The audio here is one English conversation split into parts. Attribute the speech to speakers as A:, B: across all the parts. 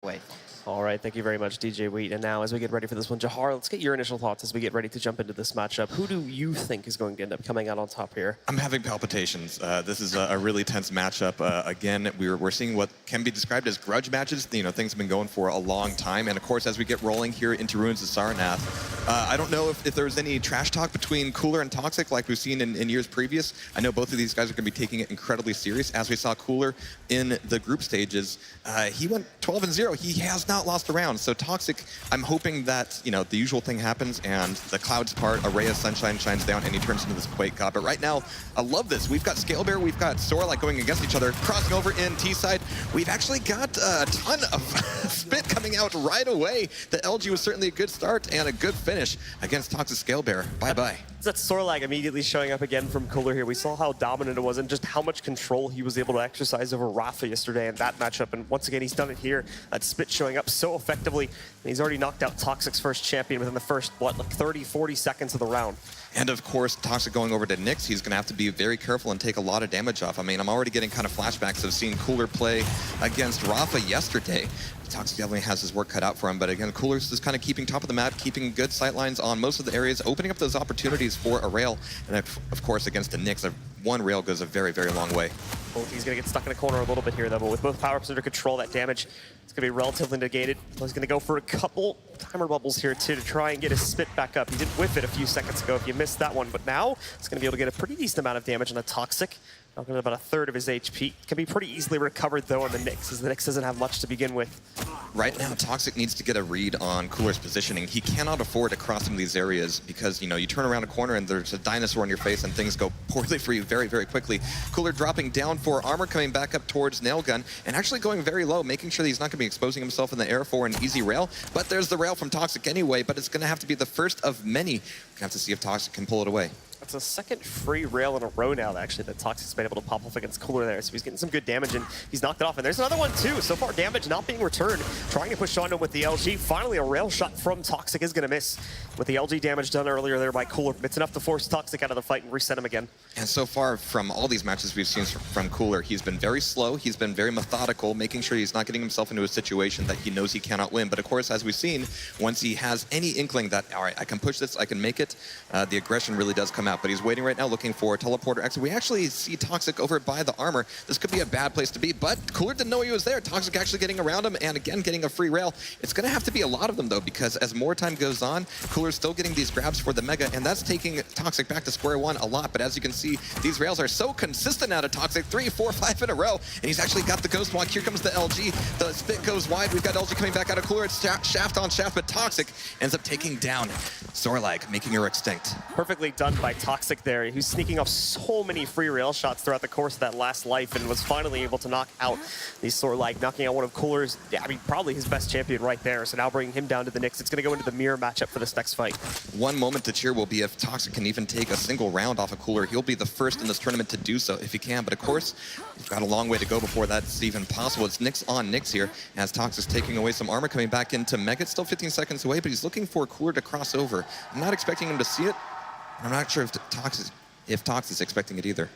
A: Wait.
B: All right, thank you very much, DJ Wheat. And now, as we get ready for this one, Jahar, let's get your initial thoughts as we get ready to jump into this matchup. Who do you think is going to end up coming out on top here?
C: I'm having palpitations. This is a really tense matchup. Again, we're seeing what can be described as grudge matches. You know, things have been going for a long time. And of course, as we get rolling here into Ruins of Sarnath, I don't know if there was any trash talk between Cooler and Toxic like we've seen in years previous. I know both of these guys are going to be taking it incredibly serious. As we saw Cooler in the group stages, he went 12-0. He has not lost a round. So Toxic, I'm hoping that, you know, the usual thing happens and the clouds part, a ray of sunshine shines down and he turns into this Quake God. But right now, I love this. We've got Scalebear, we've got Soralike going against each other, crossing over in T-side. We've actually got a ton of spit coming out right away. The LG was certainly a good start and a good finish against Toxic Scalebear. Bye-bye.
B: That's Soralike immediately showing up again from Cooler here. We saw how dominant it was and just how much control he was able to exercise over Rafa yesterday in that matchup. And once again, he's done it here. That spit showing up so effectively. And he's already knocked out Toxic's first champion within the first, what, like 30, 40 seconds of the round.
C: And of course, Toxic going over to Nyx, he's going to have to be very careful and take a lot of damage off. I mean, I'm already getting kind of flashbacks of seeing Cooler play against Rafa yesterday. Toxic definitely has his work cut out for him, but again, Cooler's just kind of keeping top of the map, keeping good sightlines on most of the areas, opening up those opportunities for a rail. And of course, against the Nyx, one rail goes a very, very long way.
B: He's going to get stuck in a corner a little bit here, though, but with both power-ups under control, that damage is going to be relatively negated. He's going to go for a couple timer bubbles here, too, to try and get his spit back up. He did whiff it a few seconds ago if you missed that one, but now it's going to be able to get a pretty decent amount of damage on the Toxic. Talking about a third of his HP. Can be pretty easily recovered, though, on the Nyx, as the Nyx doesn't have much to begin with.
C: Right now, Toxic needs to get a read on Cooler's positioning. He cannot afford to cross some of these areas because, you know, you turn around a corner and there's a dinosaur in your face and things go poorly for you very, very quickly. Cooler dropping down for armor, coming back up towards Nailgun, and actually going very low, making sure that he's not going to be exposing himself in the air for an easy rail. But there's the rail from Toxic anyway, but it's going to have to be the first of many. We're going to have to see if Toxic can pull it away.
B: That's a second free rail in a row now, actually, that Toxic's been able to pop off against Cooler there. So he's getting some good damage, and he's knocked it off. And there's another one, too. So far, damage not being returned. Trying to push onto him with the LG. Finally, a rail shot from Toxic is going to miss. With the LG damage done earlier there by Cooler, it's enough to force Toxic out of the fight and reset him again.
C: And so far, from all these matches we've seen from Cooler, he's been very slow. He's been very methodical, making sure he's not getting himself into a situation that he knows he cannot win. But of course, as we've seen, once he has any inkling that, all right, I can push this, I can make it, the aggression really does come out. But he's waiting right now, looking for a teleporter exit. We actually see Toxic over by the armor. This could be a bad place to be, but Cooler didn't know he was there. Toxic actually getting around him, and again, getting a free rail. It's going to have to be a lot of them, though, because as more time goes on, Cooler's still getting these grabs for the Mega, and that's taking Toxic back to square one a lot. But as you can see, these rails are so consistent out of Toxic, 3, 4, 5 in a row, and he's actually got the Ghost Walk. Here comes the LG. The spit goes wide. We've got LG coming back out of Cooler. It's shaft on shaft, but Toxic ends up taking down Soralike, making her extinct.
B: Perfectly done by Toxic there. He's sneaking off so many free rail shots throughout the course of that last life and was finally able to knock out these Soralike, knocking out one of Cooler's, yeah, I mean, probably his best champion right there. So now bringing him down to the Nyx. It's going to go into the mirror matchup for this next fight.
C: One moment to cheer will be if Toxic can even take a single round off of Cooler. He'll be the first in this tournament to do so if he can. But of course, we've got a long way to go before that's even possible. It's Nyx on Nyx here as Toxic's taking away some armor, coming back into Mega. It's still 15 seconds away, but he's looking for Cooler to cross over. I'm not expecting him to see it. I'm not sure if Toxic's expecting it either.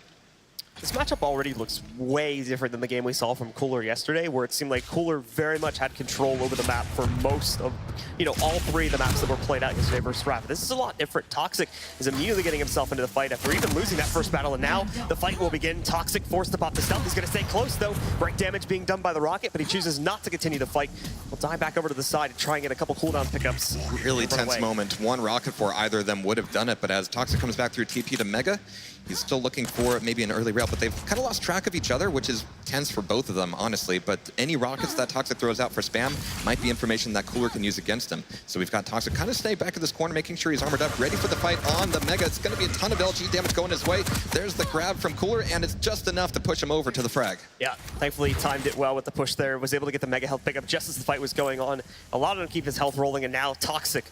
B: This matchup already looks way different than the game we saw from Cooler yesterday, where it seemed like Cooler very much had control over the map for most of, you know, all three of the maps that were played out yesterday versus Rafa. This is a lot different. Toxic is immediately getting himself into the fight after even losing that first battle, and now the fight will begin. Toxic forced to pop the stealth. He's going to stay close, though. Break damage being done by the rocket, but he chooses not to continue the fight. He'll dive back over to the side and try and get a couple cooldown pickups.
C: Really tense moment. One rocket for either of them would have done it, but as Toxic comes back through TP to Mega, he's still looking for maybe an early rail, but they've kind of lost track of each other, which is tense for both of them, honestly. But any rockets that Toxic throws out for spam might be information that Cooler can use against him. So we've got Toxic kind of stay back in this corner, making sure he's armored up, ready for the fight on the Mega. It's going to be a ton of LG damage going his way. There's the grab from Cooler, and it's just enough to push him over to the frag.
B: Yeah, thankfully he timed it well with the push there. Was able to get the Mega health pickup just as the fight was going on. Allowed him to keep his health rolling, and now Toxic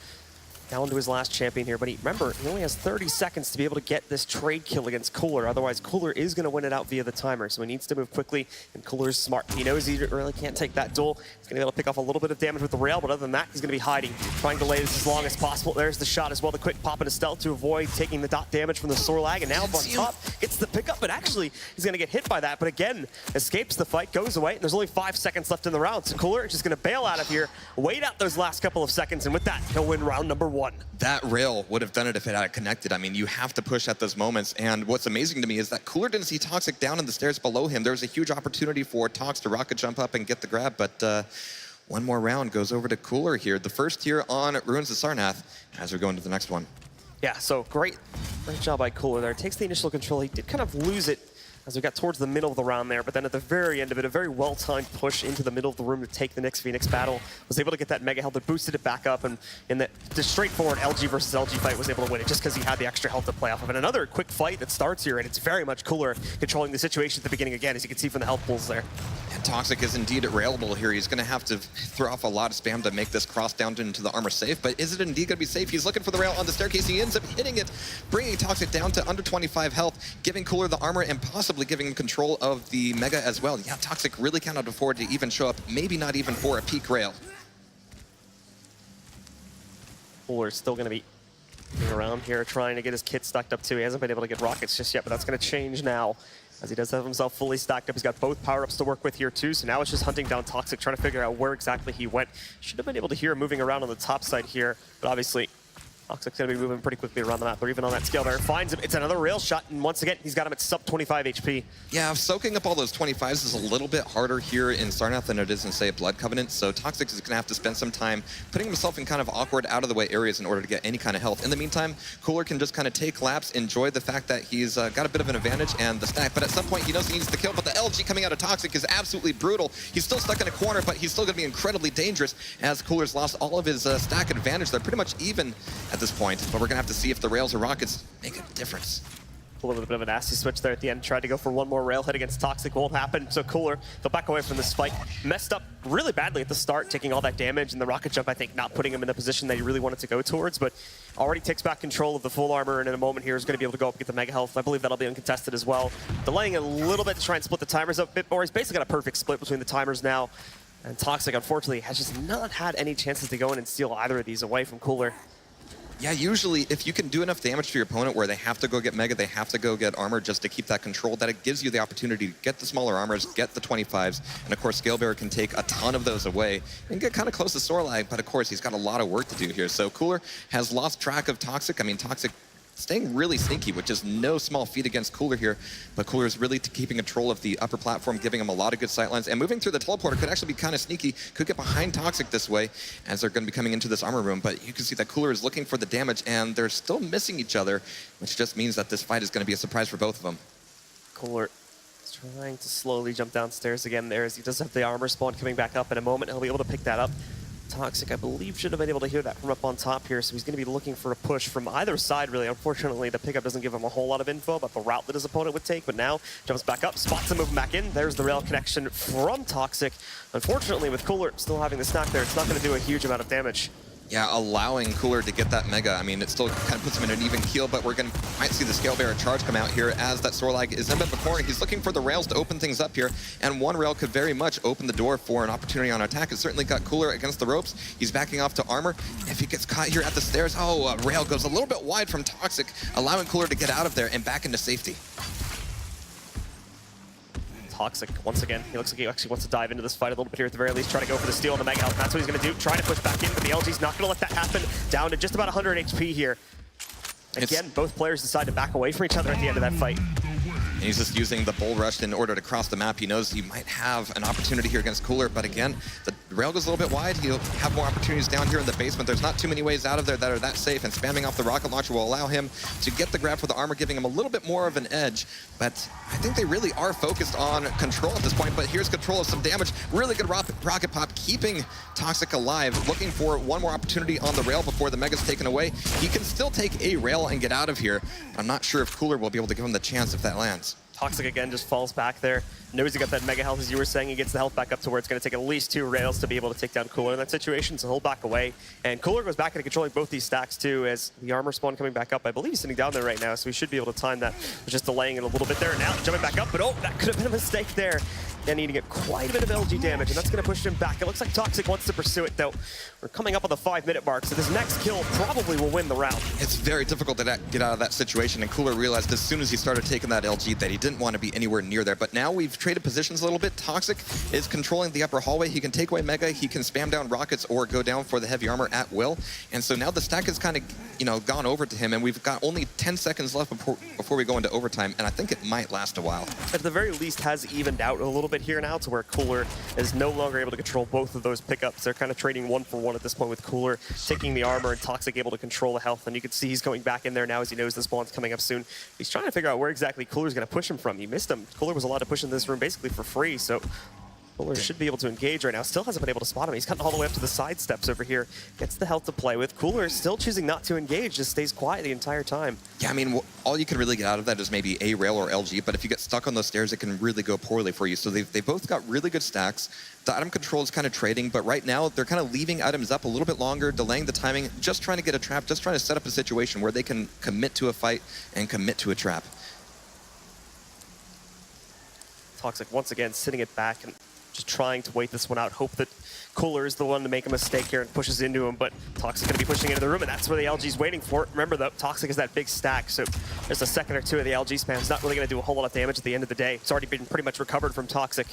B: down to his last champion here, but remember, he only has 30 seconds to be able to get this trade kill against Cooler. Otherwise, Cooler is going to win it out via the timer, so he needs to move quickly, and Cooler's smart. He knows he really can't take that duel. He's going to be able to pick off a little bit of damage with the rail, but other than that, he's going to be hiding, trying to delay this as long as possible. There's the shot as well, the quick pop into stealth to avoid taking the dot damage from the Sorlag, and now up on top, gets the pickup, but actually, he's going to get hit by that, but again, escapes the fight, goes away, and there's only 5 seconds left in the round, so Cooler is just going to bail out of here, wait out those last couple of seconds, and with that, he'll win round number 1.
C: That rail would have done it if it had connected. I mean, you have to push at those moments. And what's amazing to me is that Cooler didn't see Toxic down in the stairs below him. There was a huge opportunity for Tox to rocket jump up and get the grab, but one more round goes over to Cooler here. The first here on Ruins of Sarnath as we go into the next one.
B: Yeah, so great job by Cooler there. Takes the initial control. He did kind of lose it as we got towards the middle of the round there, but then at the very end of it, a very well-timed push into the middle of the room to take the Nyx Phoenix battle. Was able to get that mega health that boosted it back up, and in the straightforward LG versus LG fight was able to win it just because he had the extra health to play off of. And another quick fight that starts here, and it's very much Cooler controlling the situation at the beginning again, as you can see from the health pools there.
C: And Toxic is indeed railable here. He's going to have to throw off a lot of spam to make this cross down into the armor safe, but is it indeed going to be safe? He's looking for the rail on the staircase. He ends up hitting it, bringing Toxic down to under 25 health, giving Cooler the armor and possibly giving him control of the Mega as well. Yeah, Toxic really cannot afford to even show up, maybe not even for a peak rail.
B: Cooler's still going to be around here trying to get his kit stacked up too. He hasn't been able to get rockets just yet, but that's going to change now, as he does have himself fully stacked up. He's got both power-ups to work with here too, so now it's just hunting down Toxic, trying to figure out where exactly he went. Should have been able to hear him moving around on the top side here, but obviously Toxic's going to be moving pretty quickly around the map, or even on that scale there. Finds him. It's another rail shot, and once again, he's got him at sub 25 HP.
C: Yeah, soaking up all those 25s is a little bit harder here in Sarnath than it is in, say, Blood Covenant, so Toxic is going to have to spend some time putting himself in kind of awkward, out-of-the-way areas in order to get any kind of health. In the meantime, Cooler can just kind of take laps, enjoy the fact that he's got a bit of an advantage and the stack, but at some point he knows he needs the kill, but the LG coming out of Toxic is absolutely brutal. He's still stuck in a corner, but he's still going to be incredibly dangerous as Cooler's lost all of his stack advantage. They're pretty much even at this point, but we're going to have to see if the rails or rockets make a difference.
B: A little bit of a nasty switch there at the end. Tried to go for one more rail hit against Toxic. Won't happen. So Cooler, they'll back away from this fight. Messed up really badly at the start, taking all that damage, and the rocket jump, I think, not putting him in the position that he really wanted to go towards, but already takes back control of the full armor, and in a moment here is going to be able to go up and get the mega health. I believe that'll be uncontested as well. Delaying a little bit to try and split the timers up a bit more. He's basically got a perfect split between the timers now, and Toxic, unfortunately, has just not had any chances to go in and steal either of these away from Cooler.
C: Yeah, usually if you can do enough damage to your opponent where they have to go get Mega, they have to go get armor just to keep that control, that it gives you the opportunity to get the smaller armors, get the 25s, and of course Scalebearer can take a ton of those away and get kind of close to Sorlag, but of course he's got a lot of work to do here. So Cooler has lost track of Toxic. I mean, Toxic staying really sneaky, which is no small feat against Cooler here, but Cooler is really keeping control of the upper platform, giving him a lot of good sightlines, and moving through the teleporter could actually be kind of sneaky, could get behind Toxic this way as they're going to be coming into this armor room, but you can see that Cooler is looking for the damage, and they're still missing each other, which just means that this fight is going to be a surprise for both of them.
B: Cooler is trying to slowly jump downstairs again there, as he does have the armor spawn coming back up in a moment. He'll be able to pick that up. Toxic, I believe, should have been able to hear that from up on top here, so he's going to be looking for a push from either side, really. Unfortunately, the pickup doesn't give him a whole lot of info about the route that his opponent would take, but now jumps back up, spots him moving back in. There's the rail connection from Toxic. Unfortunately, with Cooler still having the stack there, it's not going to do a huge amount of damage.
C: Yeah, allowing Cooler to get that Mega, I mean, it still kind of puts him in an even keel, but might see the Scalebearer charge come out here as that Sorlag is in the corner. He's looking for the rails to open things up here, and one rail could very much open the door for an opportunity on attack. It certainly got Cooler against the ropes. He's backing off to armor. If he gets caught here at the stairs, a rail goes a little bit wide from Toxic, allowing Cooler to get out of there and back into safety.
B: Toxic, once again, he looks like he actually wants to dive into this fight a little bit here at the very least, try to go for the steal on the Mega Health. That's what he's going to do, try to push back in, but the LG's not going to let that happen. Down to just about 100 HP here. Again, both players decide to back away from each other at the end of that fight.
C: And he's just using the Bull Rush in order to cross the map. He knows he might have an opportunity here against Cooler, but again, the rail goes a little bit wide. He'll have more opportunities down here in the basement. There's not too many ways out of there that are that safe, and spamming off the rocket launcher will allow him to get the grab for the armor, giving him a little bit more of an edge. But I think they really are focused on control at this point, but here's control of some damage. Really good rocket pop, keeping Toxic alive, looking for one more opportunity on the rail before the Mega's taken away. He can still take a rail and get out of here. I'm not sure if Cooler will be able to give him the chance if that lands.
B: Toxic again just falls back there. Knows he got that mega health, as you were saying. He gets the health back up to where it's going to take at least 2 rails to be able to take down Cooler in that situation, so he'll back away. And Cooler goes back into controlling both these stacks too, as the armor spawn coming back up. I believe he's sitting down there right now, so we should be able to time that. We're just delaying it a little bit there. Now jumping back up, but oh, that could have been a mistake there. And needing to get quite a bit of LG damage, and that's going to push him back. It looks like Toxic wants to pursue it, though. We're coming up on the 5-minute mark, so this next kill probably will win the round.
C: It's very difficult to get out of that situation, and Cooler realized as soon as he started taking that LG that he didn't want to be anywhere near there. But now we've traded positions a little bit. Toxic is controlling the upper hallway. He can take away Mega, he can spam down rockets or go down for the heavy armor at will. And so now the stack has kind of, gone over to him, and we've got only 10 seconds left before we go into overtime, and I think it might last a while.
B: At the very least, has evened out a little bit here now to where Cooler is no longer able to control both of those pickups. They're kind of trading 1-for-1 at this point, with Cooler taking the armor and Toxic able to control the health. And you can see he's going back in there now as he knows the spawn's coming up soon. He's trying to figure out where exactly Cooler's going to push him from. You missed him. Cooler was allowed to push in this room basically for free, so Cooler should be able to engage right now. Still hasn't been able to spot him. He's gotten all the way up to the side steps over here. Gets the health to play with. Cooler still choosing not to engage, just stays quiet the entire time.
C: Yeah, I mean, all you can really get out of that is maybe a rail or LG, but if you get stuck on those stairs, it can really go poorly for you. So they both got really good stacks. The item control is kind of trading, but right now they're kind of leaving items up a little bit longer, delaying the timing, just trying to get a trap, just trying to set up a situation where they can commit to a fight and commit to a trap.
B: Toxic once again sitting it back and just trying to wait this one out, hope that Cooler is the one to make a mistake here and pushes into him, but Toxic going to be pushing into the room, and that's where the LG's waiting for it. Remember, though, Toxic is that big stack, so just a second or two of the LG spam is not really going to do a whole lot of damage at the end of the day. It's already been pretty much recovered from Toxic.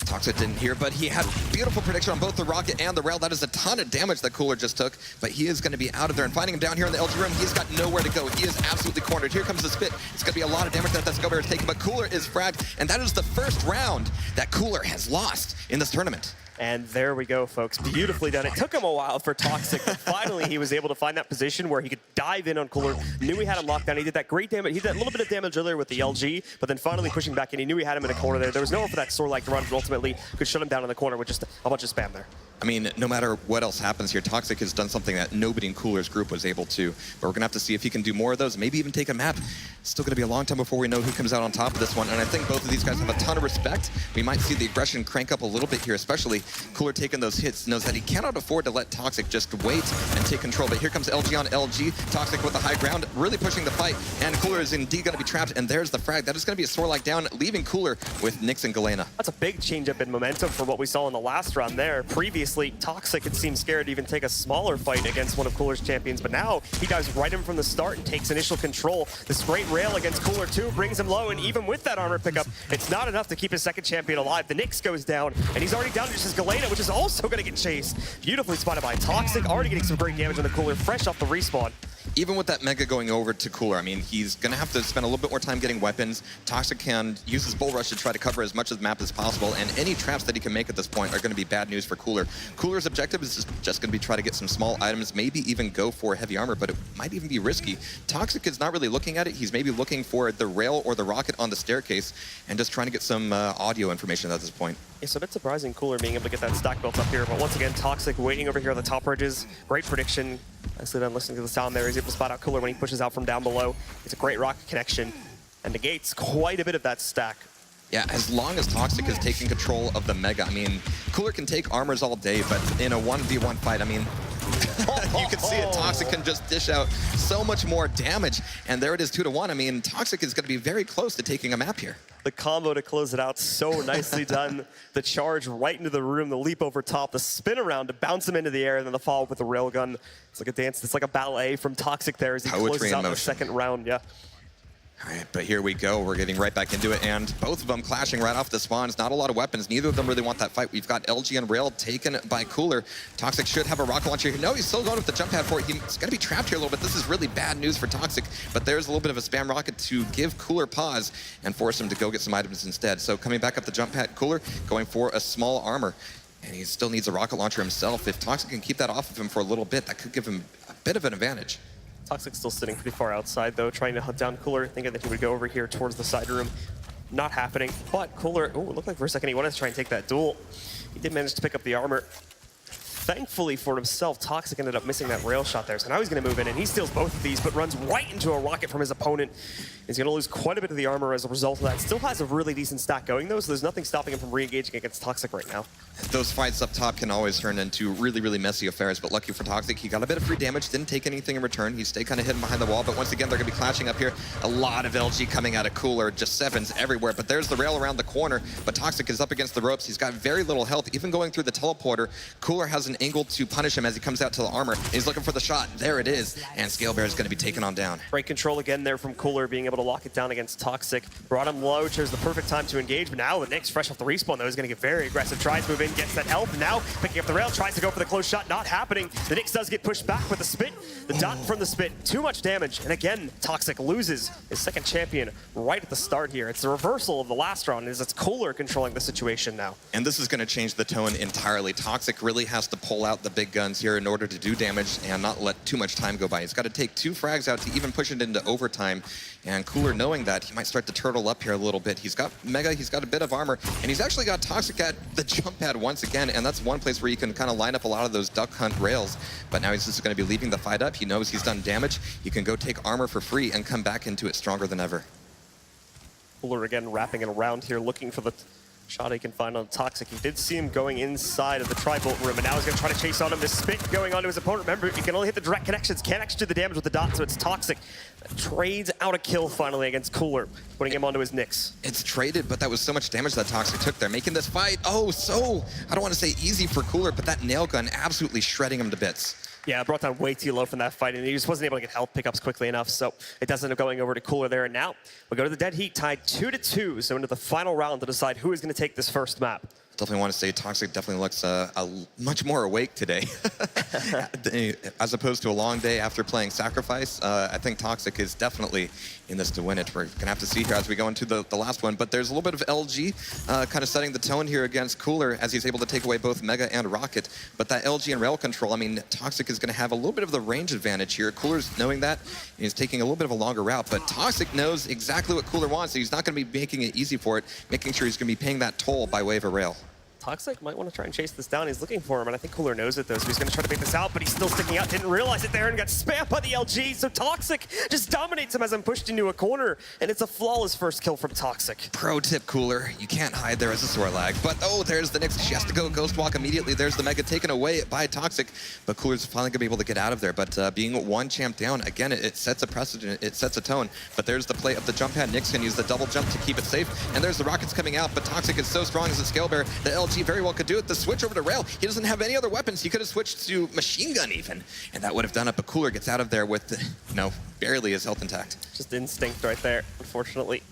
C: Toxic didn't hear, but he had beautiful prediction on both the rocket and the rail. That is a ton of damage that Cooler just took, but he is going to be out of there. And finding him down here in the LG room, he's got nowhere to go. He is absolutely cornered. Here comes the spit. It's going to be a lot of damage that Scubber is taking, but Cooler is fragged, and that is the first round that Cooler has lost in this tournament.
B: And there we go, folks. Beautifully done. It took him a while for Toxic, but finally he was able to find that position where he could dive in on Cooler. Knew he had him locked down. He did that great damage. He did a little bit of damage earlier with the LG, but then finally pushing back in. He knew he had him in a corner there. There was nowhere for that sword-like run, but ultimately could shut him down in the corner with just a bunch of spam there.
C: I mean, no matter what else happens here, Toxic has done something that nobody in Cooler's group was able to. But we're going to have to see if he can do more of those, maybe even take a map. It's still going to be a long time before we know who comes out on top of this one. And I think both of these guys have a ton of respect. We might see the aggression crank up a little bit here, especially Cooler taking those hits, knows that he cannot afford to let Toxic just wait and take control. But here comes LG on LG. Toxic with the high ground, really pushing the fight. And Cooler is indeed going to be trapped. And there's the frag. That is going to be a sword-like down, leaving Cooler with Nyx and Galena.
B: That's a big change up in momentum from what we saw in the last round there. Previously, Toxic had seemed scared to even take a smaller fight against one of Cooler's champions, but now he dives right in from the start and takes initial control. This great rail against Cooler 2 brings him low, and even with that armor pickup, it's not enough to keep his second champion alive. The Nyx goes down, and he's already down to just his Galena, which is also going to get chased. Beautifully spotted by Toxic, already getting some great damage on the Cooler, fresh off the respawn.
C: Even with that Mega going over to Cooler, I mean, he's going to have to spend a little bit more time getting weapons. Toxic can use his Bull Rush to try to cover as much of the map as possible, and any traps that he can make at this point are going to be bad news for Cooler. Cooler's objective is just going to be try to get some small items, maybe even go for heavy armor, but it might even be risky. Toxic is not really looking at it. He's maybe looking for the rail or the rocket on the staircase and just trying to get some audio information at this point.
B: It's a bit surprising Cooler being able to get that stack built up here, but once again, Toxic waiting over here on the top ridges. Great prediction. Nicely done listening to the sound there. He's able to spot out Cooler when he pushes out from down below. It's a great rocket connection and negates quite a bit of that stack.
C: Yeah, as long as Toxic is taking control of the Mega, I mean, Cooler can take armors all day, but in a 1v1 fight, I mean, you can see it. Toxic can just dish out so much more damage, and there it is 2-1. I mean, Toxic is going to be very close to taking a map here.
B: The combo to close it out, so nicely done. The charge right into the room, the leap over top, the spin around to bounce him into the air, and then the follow with the railgun. It's like a dance, it's like a ballet from Toxic there as he closes out the second round, yeah.
C: All right, but here we go. We're getting right back into it, and both of them clashing right off the spawns. Not a lot of weapons. Neither of them really want that fight. We've got LG and Rail taken by Cooler. Toxic should have a rocket launcher here. No, he's still going with the jump pad for it. He's going to be trapped here a little bit. This is really bad news for Toxic, but there's a little bit of a spam rocket to give Cooler pause and force him to go get some items instead. So coming back up the jump pad, Cooler going for a small armor, and he still needs a rocket launcher himself. If Toxic can keep that off of him for a little bit, that could give him a bit of an advantage.
B: Toxic's still sitting pretty far outside, though, trying to hunt down Cooler, thinking that he would go over here towards the side room. Not happening, but Cooler, oh, it looked like for a second he wanted to try and take that duel. He did manage to pick up the armor. thankfully for himself, Toxic ended up missing that rail shot there. So now he's going to move in, and he steals both of these, but runs right into a rocket from his opponent. He's going to lose quite a bit of the armor as a result of that. Still has a really decent stack going, though, so there's nothing stopping him from re-engaging against Toxic right now.
C: Those fights up top can always turn into really, really messy affairs, but lucky for Toxic, he got a bit of free damage, didn't take anything in return. He stayed kind of hidden behind the wall, but once again, they're going to be clashing up here. A lot of LG coming out of Cooler, just sevens everywhere, but there's the rail around the corner, but Toxic is up against the ropes. He's got very little health, even going through the teleporter. Cooler has an angle to punish him as he comes out to the armor. He's looking for the shot. There it is, and Scalebear is going to be taken on down.
B: Great control again there from Cooler, being able to lock it down against Toxic. Brought him low, chose the perfect time to engage, but now the Nyx, fresh off the respawn, though, is going to get very aggressive. Tries to move in, gets that health, and now picking up the rail, tries to go for the close shot, not happening. The Nyx does get pushed back with the spit. The dot from the spit, too much damage, and again, Toxic loses his second champion right at the start here. It's the reversal of the last round, as it's Cooler controlling the situation now.
C: And this is going to change the tone entirely. Toxic really has to pull out the big guns here in order to do damage and not let too much time go by. He's got to take 2 frags out to even push it into overtime. And Cooler, knowing that, he might start to turtle up here a little bit. He's got Mega, he's got a bit of armor, and he's actually got Toxic at the jump pad once again, and that's one place where you can kind of line up a lot of those duck hunt rails. But now he's just going to be leaving the fight up. He knows he's done damage. He can go take armor for free and come back into it stronger than ever.
B: Cooler again wrapping it around here, looking for the shot he can find on Toxic. He did see him going inside of the tri-bolt room, and now he's going to try to chase on him. The spit going onto his opponent. Remember, you can only hit the direct connections. Can't actually do the damage with the dot, so it's Toxic. Trades out a kill finally against Cooler, putting him onto his Nyx.
C: It's traded, but that was so much damage that Toxic took there, making this fight, I don't want to say easy for Cooler, but that nail gun absolutely shredding him to bits.
B: Yeah, it brought down way too low from that fight, and he just wasn't able to get health pickups quickly enough, so it does end up going over to Cooler there. And now we go to the dead heat, tied 2-2, so into the final round to decide who is going to take this first map.
C: Definitely want to say Toxic definitely looks much more awake today. As opposed to a long day after playing Sacrifice, I think Toxic is definitely in this to win it. We're going to have to see here as we go into the last one. But there's a little bit of LG kind of setting the tone here against Cooler as he's able to take away both Mega and Rocket. But that LG and rail control, I mean, Toxic is going to have a little bit of the range advantage here. Cooler's knowing that. He's taking a little bit of a longer route. But Toxic knows exactly what Cooler wants. So he's not going to be making it easy for it, making sure he's going to be paying that toll by way of a rail.
B: Toxic might want to try and chase this down. He's looking for him, and I think Cooler knows it, though, so he's going to try to bait this out, but he's still sticking out. Didn't realize it there and got spammed by the LG, so Toxic just dominates him as I'm pushed into a corner, and it's a flawless first kill from Toxic.
C: Pro tip, Cooler, you can't hide there as a Sorlag, but there's the Nyx. She has to go Ghost Walk immediately. There's the Mega taken away by Toxic, but Cooler's finally going to be able to get out of there, but being one champ down, again, it sets a precedent, it sets a tone, but there's the play of the jump pad. Nyx can use the double jump to keep it safe, and there's the rockets coming out, but Toxic is so strong as a Scalebear, the LG very well could do it. The switch over to rail, he doesn't have any other weapons. He could have switched to machine gun even, and that would have done it, but Cooler gets out of there with, barely his health intact.
B: Just instinct right there, unfortunately.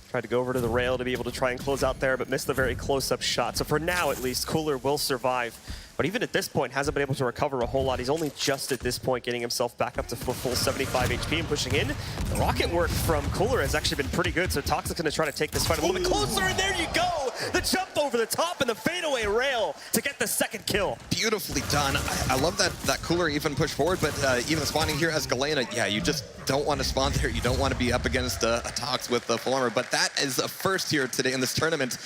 B: Tried to go over to the rail to be able to try and close out there, but missed the very close-up shot. So for now, at least, Cooler will survive. But even at this point, hasn't been able to recover a whole lot. He's only just at this point getting himself back up to full 75 HP and pushing in. The rocket work from Cooler has actually been pretty good, so Toxic's going to try to take this fight a little bit closer, and there you go! The jump over the top and the fadeaway rail to get the second kill.
C: Beautifully done. I love that Cooler even pushed forward, but even spawning here as Galena, yeah, you just don't want to spawn there. You don't want to be up against a Tox with the full armor, but that is a first here today in this tournament.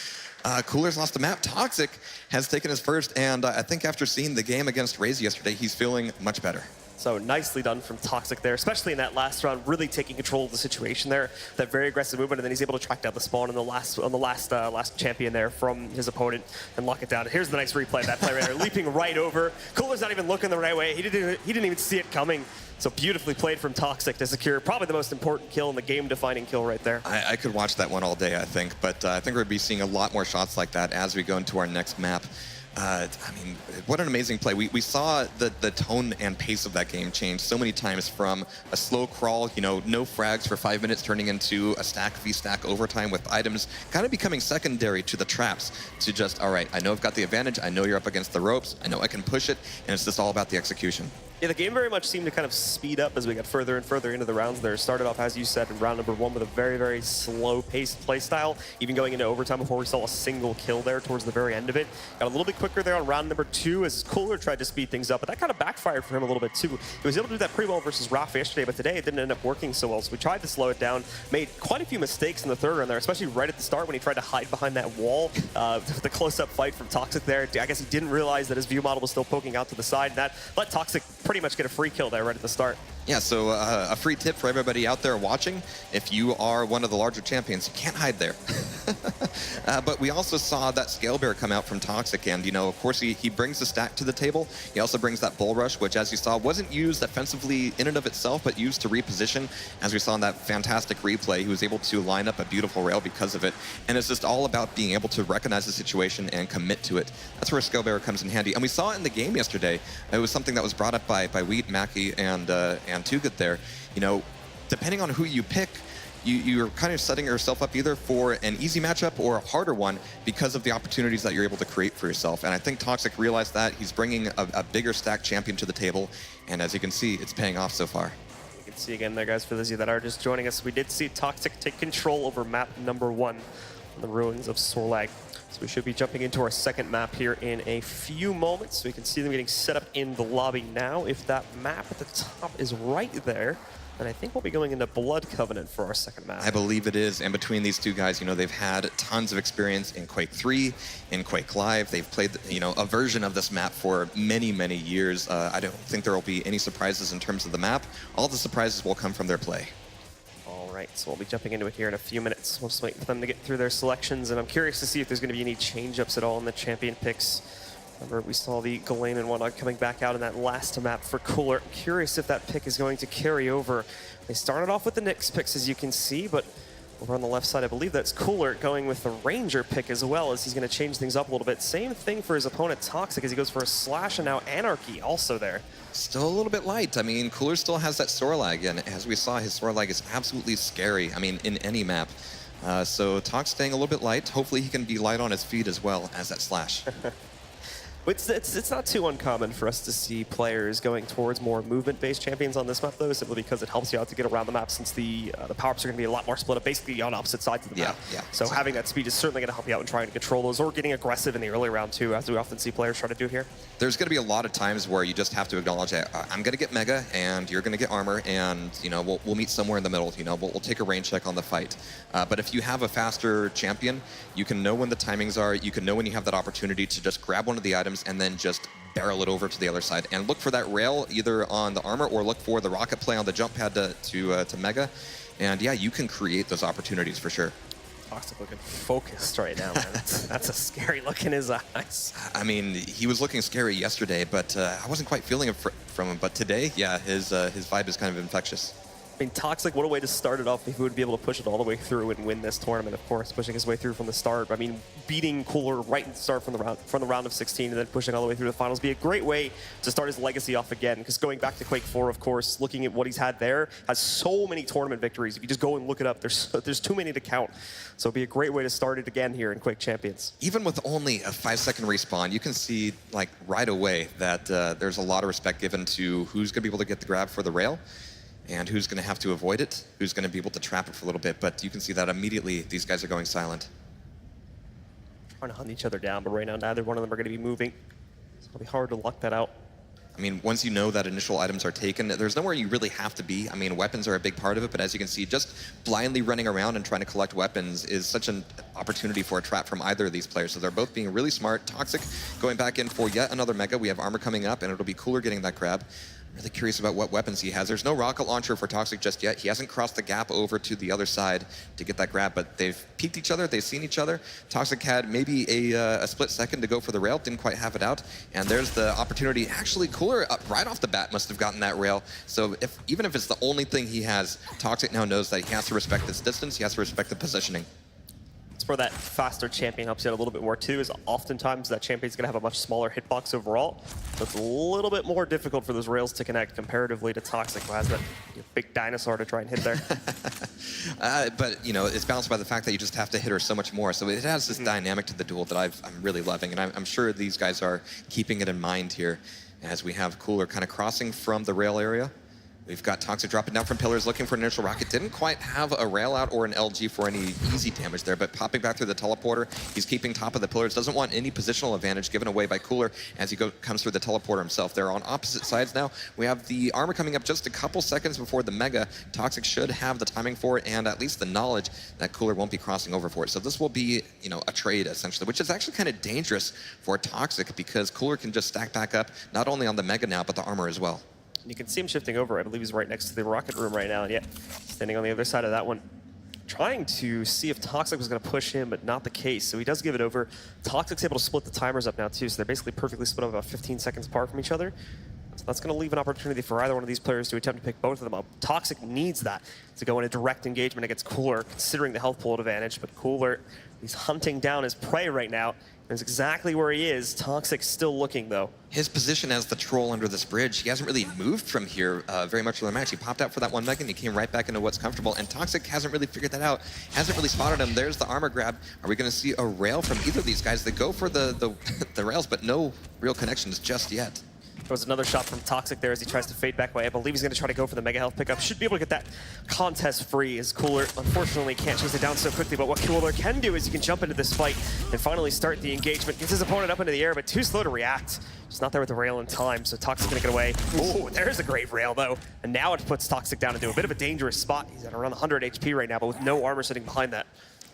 C: Cooler's lost the map. Toxic has taken his first, and I think after seeing the game against Raze yesterday, he's feeling much better.
B: So nicely done from Toxic there, especially in that last round, really taking control of the situation there. That very aggressive movement, and then he's able to track down the spawn on the last champion there from his opponent and lock it down. Here's the nice replay of that play right there, leaping right over. Cooler's not even looking the right way. He didn't even see it coming. So beautifully played from Toxic to secure probably the most important kill in the game-defining kill right there.
C: I could watch that one all day, I think, but I think we're going to be seeing a lot more shots like that as we go into our next map. I mean, what an amazing play. We saw the tone and pace of that game change so many times from a slow crawl, no frags for 5 minutes, turning into a stack v stack overtime with items kind of becoming secondary to the traps, to just, all right, I know I've got the advantage, I know you're up against the ropes, I know I can push it, and it's just all about the execution.
B: Yeah, the game very much seemed to kind of speed up as we got further and further into the rounds there. Started off, as you said, in round number 1 with a very, very slow-paced playstyle, even going into overtime before we saw a single kill there towards the very end of it. Got a little bit quicker there on round number 2 as Cooler tried to speed things up, but that kind of backfired for him a little bit too. He was able to do that pretty well versus Rafa yesterday, but today it didn't end up working so well. So we tried to slow it down, made quite a few mistakes in the third round there, especially right at the start when he tried to hide behind that wall. The close-up fight from Toxic there. I guess he didn't realize that his view model was still poking out to the side, and that let Toxic pretty much get a free kill there right at the start.
C: Yeah, so a free tip for everybody out there watching: if you are one of the larger champions, you can't hide there. But we also saw that Scale Bear come out from Toxic, and of course he brings the stack to the table. He also brings that Bull Rush, which, as you saw, wasn't used offensively in and of itself, but used to reposition. As we saw in that fantastic replay, he was able to line up a beautiful rail because of it. And it's just all about being able to recognize the situation and commit to it. That's where Scale Bear comes in handy. And we saw it in the game yesterday. It was something that was brought up by Wheat, Mackie, and Too Good there. Depending on who you pick, you're kind of setting yourself up either for an easy matchup or a harder one because of the opportunities that you're able to create for yourself. And I think Toxic realized that. He's bringing a bigger stack champion to the table, and as you can see, it's paying off so far.
B: You can see again there, guys, for those of you that are just joining us, we did see Toxic take control over map number 1, the Ruins of Sorlag. So we should be jumping into our second map here in a few moments. So we can see them getting set up in the lobby now. If that map at the top is right there, then I think we'll be going into Blood Covenant for our second map.
C: I believe it is. And between these two guys, they've had tons of experience in Quake 3, in Quake Live. They've played, a version of this map for many, many years. I don't think there will be any surprises in terms of the map. All the surprises will come from their play.
B: Right, so we'll be jumping into it here in a few minutes. We'll just wait for them to get through their selections, and I'm curious to see if there's going to be any change-ups at all in the champion picks. Remember, we saw the Galen and whatnot coming back out in that last map for Cooler. I'm curious if that pick is going to carry over. They started off with the Nyx picks, as you can see, but over on the left side, I believe that's Cooler going with the Ranger pick as well, as he's going to change things up a little bit. Same thing for his opponent, Toxic, as he goes for a Slash, and now Anarchy also there.
C: Still a little bit light. I mean, Cooler still has that Sorlag, and as we saw, his Sorlag is absolutely scary, in any map. So Tox staying a little bit light. Hopefully he can be light on his feet as well as that Slash.
B: It's not too uncommon for us to see players going towards more movement-based champions on this map, though, simply because it helps you out to get around the map, since the power-ups are going to be a lot more split up, basically on opposite sides of the map.
C: Yeah,
B: so
C: exactly.
B: Having that speed is certainly going to help you out in trying to control those, or getting aggressive in the early round, too, as we often see players try to do here.
C: There's going to be a lot of times where you just have to acknowledge that I'm going to get Mega, and you're going to get Armor, and we'll meet somewhere in the middle. We'll take a rain check on the fight. But if you have a faster champion, you can know when the timings are. You can know when you have that opportunity to just grab one of the items and then just barrel it over to the other side and look for that rail either on the Armor or look for the rocket play on the jump pad to Mega. And yeah, you can create those opportunities for sure.
B: Toxic looking focused right now, man. That's a scary look in his eyes.
C: I mean, he was looking scary yesterday, but I wasn't quite feeling it from him. But today, yeah, his vibe is kind of infectious.
B: I mean, Toxic, what a way to start it off if he would be able to push it all the way through and win this tournament, of course, pushing his way through from the start. I mean, beating Cooler right at the start from the round of 16 and then pushing all the way through the finals be a great way to start his legacy off again, because going back to Quake 4, of course, looking at what he's had there, has so many tournament victories. If you just go and look it up, there's too many to count. So it'd be a great way to start it again here in Quake Champions.
C: Even with only a 5-second respawn, you can see right away that there's a lot of respect given to who's going to be able to get the grab for the rail, and who's going to have to avoid it, who's going to be able to trap it for a little bit. But you can see that immediately these guys are going silent.
B: Trying to hunt each other down, but right now neither one of them are going to be moving. So it'll be hard to lock that out.
C: I mean, once you know that initial items are taken, there's nowhere you really have to be. I mean, weapons are a big part of it, but as you can see, just blindly running around and trying to collect weapons is such an opportunity for a trap from either of these players. So they're both being really smart. Toxic going back in for yet another Mega. We have Armor coming up, and it'll be Cooler getting that grab. I'm really curious about what weapons he has. There's no rocket launcher for Toxic just yet. He hasn't crossed the gap over to the other side to get that grab, but they've peeked each other, they've seen each other. Toxic had maybe a split second to go for the rail, didn't quite have it out, and there's the opportunity. Actually, Cooler right off the bat must have gotten that rail. So even if it's the only thing he has, Toxic now knows that he has to respect this distance, he has to respect the positioning.
B: It's where that faster champion helps you out a little bit more too, is oftentimes that champion's going to have a much smaller hitbox overall. So it's a little bit more difficult for those rails to connect comparatively to Toxic, who has that big dinosaur to try and hit there.
C: But, it's balanced by the fact that you just have to hit her so much more. So it has this dynamic to the duel that I'm really loving, and I'm sure these guys are keeping it in mind here. as we have Cooler kind of crossing from the rail area. We've got Toxic dropping down from pillars, looking for an initial rocket. Didn't quite have a rail out or an LG for any easy damage there, but popping back through the teleporter. He's keeping top of the pillars. Doesn't want any positional advantage given away by Cooler as he comes through the teleporter himself. They're on opposite sides now. We have the armor coming up just a couple seconds before the Mega. Toxic should have the timing for it and at least the knowledge that Cooler won't be crossing over for it. So this will be, you know, a trade essentially, which is actually kind of dangerous for Toxic because Cooler can just stack back up not only on the Mega now, but the armor as well.
B: And you can see him shifting over. I believe he's right next to the rocket room right now. And yeah, standing on the other side of that one, trying to see if Toxic was going to push him, but not the case. So he does give it over. Toxic's able to split the timers up now too, so they're basically perfectly split up about 15 seconds apart from each other. So that's going to leave an opportunity for either one of these players to attempt to pick both of them up. Toxic needs that to go in a direct engagement against Cooler, considering the health pool advantage. But Cooler, he's hunting down his prey right now. That's exactly where he is. Toxic's still looking, though.
C: His position as the troll under this bridge, he hasn't really moved from here very much in the match. He popped out for that one Mega and he came right back into what's comfortable. And Toxic hasn't really figured that out. Hasn't really spotted him. There's the armor grab. Are we going to see a rail from either of these guys? They go for the rails, but no real connections just yet.
B: There was another shot from Toxic there as he tries to fade back away. I believe he's going to try to go for the Mega Health pickup. Should be able to get that contest free as Cooler unfortunately can't chase it down so quickly. But what Cooler can do is he can jump into this fight and finally start the engagement. Gets his opponent up into the air, but too slow to react. Just not there with the rail in time, so Toxic's going to get away. Oh, there's a great rail, though. And now it puts Toxic down into a bit of a dangerous spot. He's at around 100 HP right now, but with no armor sitting behind that.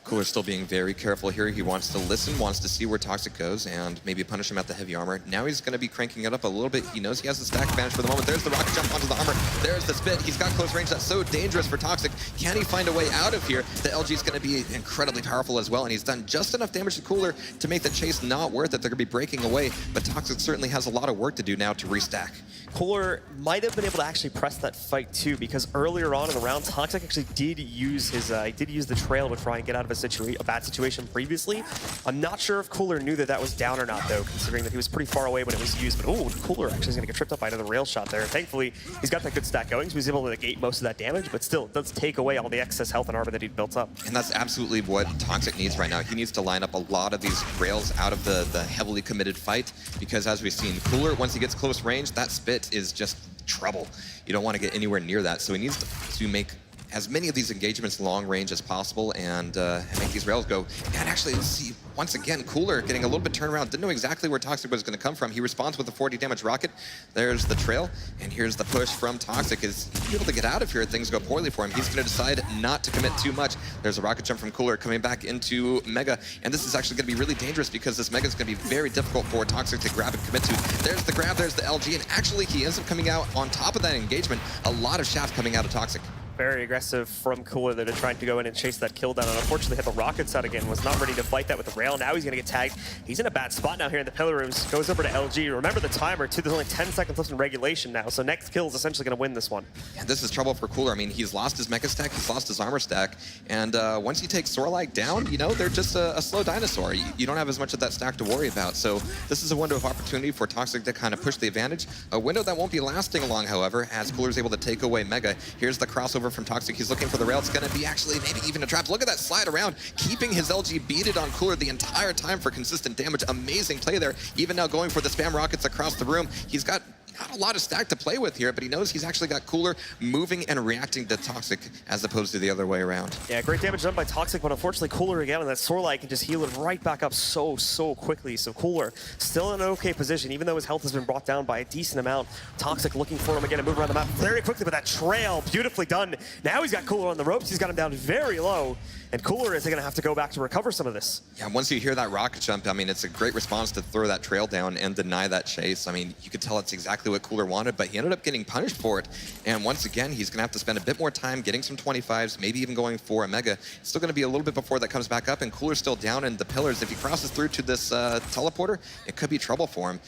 C: Cooler still being very careful here. He wants to listen, wants to see where Toxic goes, and maybe punish him at the heavy armor. Now he's going to be cranking it up a little bit. He knows he has the stack advantage for the moment. There's the rocket jump onto the armor. There's the spit. He's got close range. That's so dangerous for Toxic. Can he find a way out of here? The LG is going to be incredibly powerful as well, and he's done just enough damage to Cooler to make the chase not worth it. They're going to be breaking away, but Toxic certainly has a lot of work to do now to restack.
B: Cooler might have been able to actually press that fight too, because earlier on in the round, Toxic actually did use his the trail to try and get out of a bad situation previously. I'm not sure if Cooler knew that that was down or not though, considering that he was pretty far away when it was used. But oh, Cooler actually is going to get tripped up by another rail shot there. Thankfully, he's got that good stack going, so he's able to negate most of that damage, but still, it does take away all the excess health and armor that he'd built up.
C: And that's absolutely what Toxic needs right now. He needs to line up a lot of these rails out of the heavily committed fight, because as we've seen, Cooler, once he gets close range, that spit is just trouble. You don't want to get anywhere near that, so he needs to make as many of these engagements long range as possible and make these rails go. And actually, let's see, once again, Cooler getting a little bit turned around. Didn't know exactly where Toxic was going to come from. He responds with a 40 damage rocket. There's the trail, and here's the push from Toxic. Is he able to get out of here? Things go poorly for him. He's going to decide not to commit too much. There's a rocket jump from Cooler coming back into Mega, and this is actually going to be really dangerous because this Mega is going to be very difficult for Toxic to grab and commit to. There's the grab, there's the LG, and actually he ends up coming out on top of that engagement. A lot of shaft coming out of Toxic.
B: Very aggressive from Cooler there to try to go in and chase that kill down, and unfortunately hit the rockets out again. Was not ready to fight that with the rail. Now he's going to get tagged. He's in a bad spot now here in the pillar rooms. Goes over to LG. Remember the timer too. There's only 10 seconds left in regulation now, so next kill is essentially going to win this one.
C: And this is trouble for Cooler. I mean, he's lost his mecha stack, he's lost his armor stack, and once you take Sorlike down, you know, they're just a slow dinosaur. You don't have as much of that stack to worry about. So this is a window of opportunity for Toxic to kind of push the advantage. A window that won't be lasting long, however, as Cooler's able to take away Mega. Here's the crossover from Toxic. He's looking for the rail. It's going to be actually maybe even a trap. Look at that slide around, keeping his LG beaded on Cooler the entire time for consistent damage. Amazing play there. Even now going for the spam rockets across the room. He's got not a lot of stack to play with here, but he knows he's actually got Cooler moving and reacting to Toxic as opposed to the other way around.
B: Yeah, great damage done by Toxic, but unfortunately Cooler again, and that Sorlike can just heal it right back up so quickly. So Cooler still in an okay position, even though his health has been brought down by a decent amount. Toxic looking for him again and move around the map very quickly, but that trail, beautifully done. Now he's got Cooler on the ropes. He's got him down very low, and Cooler is going to have to go back to recover some of this.
C: Yeah, once you hear that rocket jump, I mean, it's a great response to throw that trail down and deny that chase. I mean, you could tell it's exactly what Cooler wanted, but he ended up getting punished for it. And once again, he's going to have to spend a bit more time getting some 25s, maybe even going for a Mega. It's still going to be a little bit before that comes back up, and Cooler's still down in the pillars. If he crosses through to this teleporter, it could be trouble for him.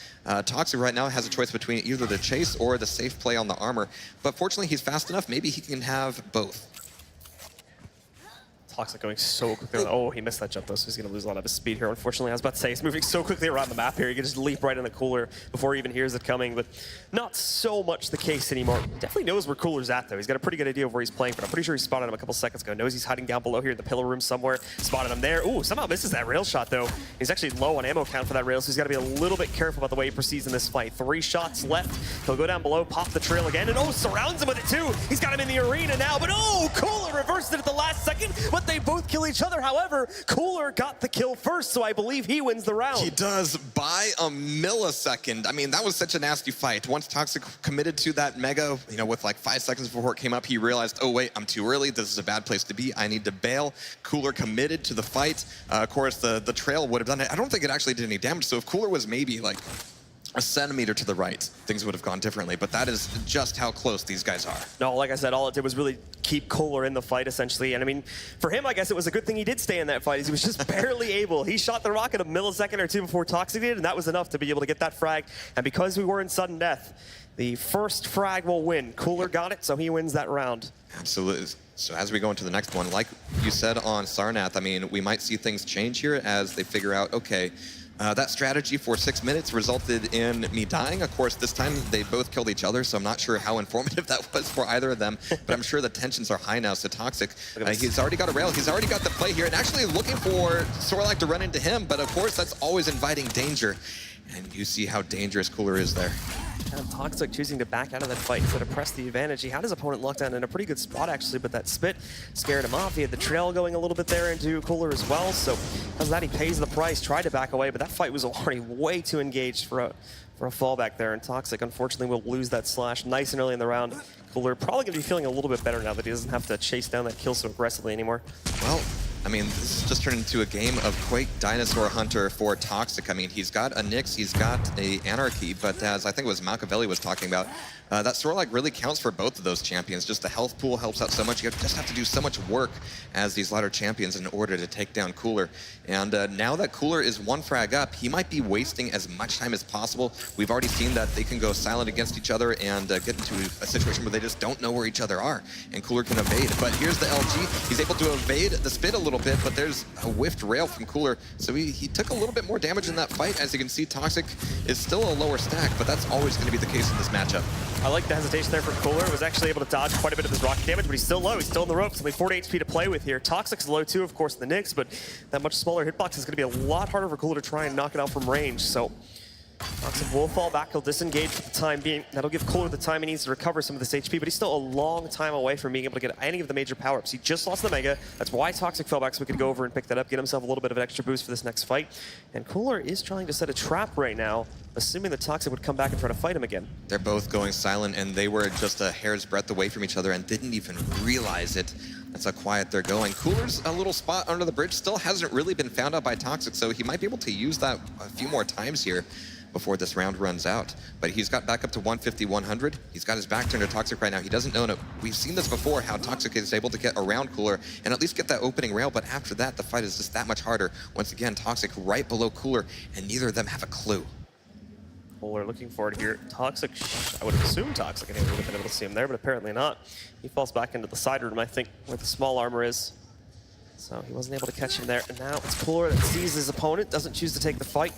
C: Toxic right now has a choice between either the chase or the safe play on the armor, but fortunately he's fast enough. Maybe he can have both.
B: Toxic going so quickly. Oh, he missed that jump though, so he's going to lose a lot of his speed here. Unfortunately, I was about to say, he's moving so quickly around the map here. He can just leap right in the Cooler before he even hears it coming, but not so much the case anymore. Definitely knows where Cooler's at though. He's got a pretty good idea of where he's playing, but I'm pretty sure he spotted him a couple seconds ago. Knows he's hiding down below here in the pillar room somewhere. Spotted him there. Ooh, somehow misses that rail shot though. He's actually low on ammo count for that rail, so he's got to be a little bit careful about the way he proceeds in this fight. 3 shots left. He'll go down below, pop the trail again, and oh, surrounds him with it too. He's got him in the arena now, but oh, Cooler reversed it at the last second, but they both kill each other. However, Cooler got the kill first, so I believe he wins the round.
C: He does by a millisecond. I mean, that was such a nasty fight. Once Toxic committed to that Mega, you know, with like 5 seconds before it came up, he realized, oh wait, I'm too early. This is a bad place to be. I need to bail. Cooler committed to the fight. Of course, the trail would have done it. I don't think it actually did any damage. So if Cooler was maybe like a centimeter to the right, things would have gone differently, but that is just how close these guys are.
B: No, like I said, all it did was really keep Cooler in the fight, essentially. And I mean, for him, I guess it was a good thing he did stay in that fight, as he was just barely able. He shot the rocket a millisecond or two before Toxic did, and that was enough to be able to get that frag. And because we were in sudden death, the first frag will win. Cooler got it, so he wins that round.
C: Absolutely. So as we go into the next one, like you said on Sarnath, I mean, we might see things change here as they figure out, okay, that strategy for 6 minutes resulted in me dying. Of course, this time they both killed each other, so I'm not sure how informative that was for either of them, but I'm sure the tensions are high now, so Toxic, he's already got a rail, he's already got the play here, and actually looking for Sorlac to run into him, but of course that's always inviting danger, and you see how dangerous Cooler is there.
B: And Toxic choosing to back out of that fight instead of press the advantage. He had his opponent locked down in a pretty good spot, actually, but that spit scared him off. He had the trail going a little bit there into Cooler as well, so because of that, he pays the price, tried to back away, but that fight was already way too engaged for a fallback there, and Toxic, unfortunately, will lose that slash nice and early in the round. Cooler probably going to be feeling a little bit better now that he doesn't have to chase down that kill so aggressively anymore.
C: Well, I mean, this has just turned into a game of Quake Dinosaur Hunter for Toxic. I mean, he's got a Nyx, he's got a Anarchy, but as I think it was Machiavelli was talking about, that Sorlac really counts for both of those champions. Just the health pool helps out so much. You just have to do so much work as these latter champions in order to take down Cooler. And now that Cooler is 1 frag up, he might be wasting as much time as possible. We've already seen that they can go silent against each other and get into a situation where they just don't know where each other are. And Cooler can evade. But here's the LG. He's able to evade the spit a little bit, but there's a whiffed rail from Cooler. So he took a little bit more damage in that fight. As you can see, Toxic is still a lower stack, but that's always going to be the case in this matchup.
B: I like the hesitation there for Cooler. Was actually able to dodge quite a bit of his rocket damage, but he's still low. He's still in the ropes. Only 40 HP to play with here. Toxic's low too, of course, in the Nyx, but that much smaller hitbox is going to be a lot harder for Cooler to try and knock it out from range. So Toxic will fall back. He'll disengage for the time being. That'll give Cooler the time he needs to recover some of this HP, but he's still a long time away from being able to get any of the major power-ups. He just lost the Mega. That's why Toxic fell back, so we could go over and pick that up, get himself a little bit of an extra boost for this next fight. And Cooler is trying to set a trap right now, assuming that Toxic would come back and try to fight him again.
C: They're both going silent, and they were just a hair's breadth away from each other and didn't even realize it. That's how quiet they're going. Cooler's a little spot under the bridge still hasn't really been found out by Toxic, so he might be able to use that a few more times here before this round runs out. But he's got back up to 150, 100. He's got his back turned to Toxic right now. He doesn't know it. We've seen this before, how Toxic is able to get around Cooler and at least get that opening rail, but after that, the fight is just that much harder. Once again, Toxic right below Cooler, and neither of them have a clue.
B: Cooler looking forward here. Toxic, I would assume Toxic and he would have been able to see him there, but apparently not. He falls back into the side room, I think, where the small armor is. So he wasn't able to catch him there. And now it's Cooler that sees his opponent, doesn't choose to take the fight.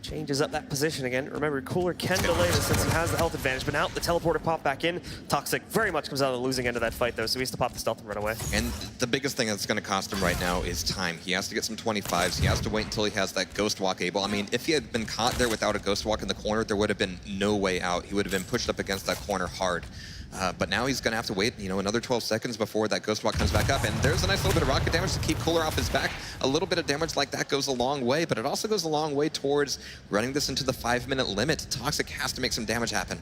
B: Changes up that position again. Remember, Cooler can delay this since he has the health advantage, but now the teleporter popped back in. Toxic very much comes out of the losing end of that fight, though, so he has to pop the stealth and run away.
C: And the biggest thing that's going to cost him right now is time. He has to get some 25s. He has to wait until he has that Ghost Walk able. I mean, if he had been caught there without a Ghost Walk in the corner, there would have been no way out. He would have been pushed up against that corner hard. But now he's going to have to wait, you know, another 12 seconds before that Ghost Walk comes back up. And there's a nice little bit of rocket damage to keep Cooler off his back. A little bit of damage like that goes a long way, but it also goes a long way towards running this into the 5-minute limit. Toxic has to make some damage happen.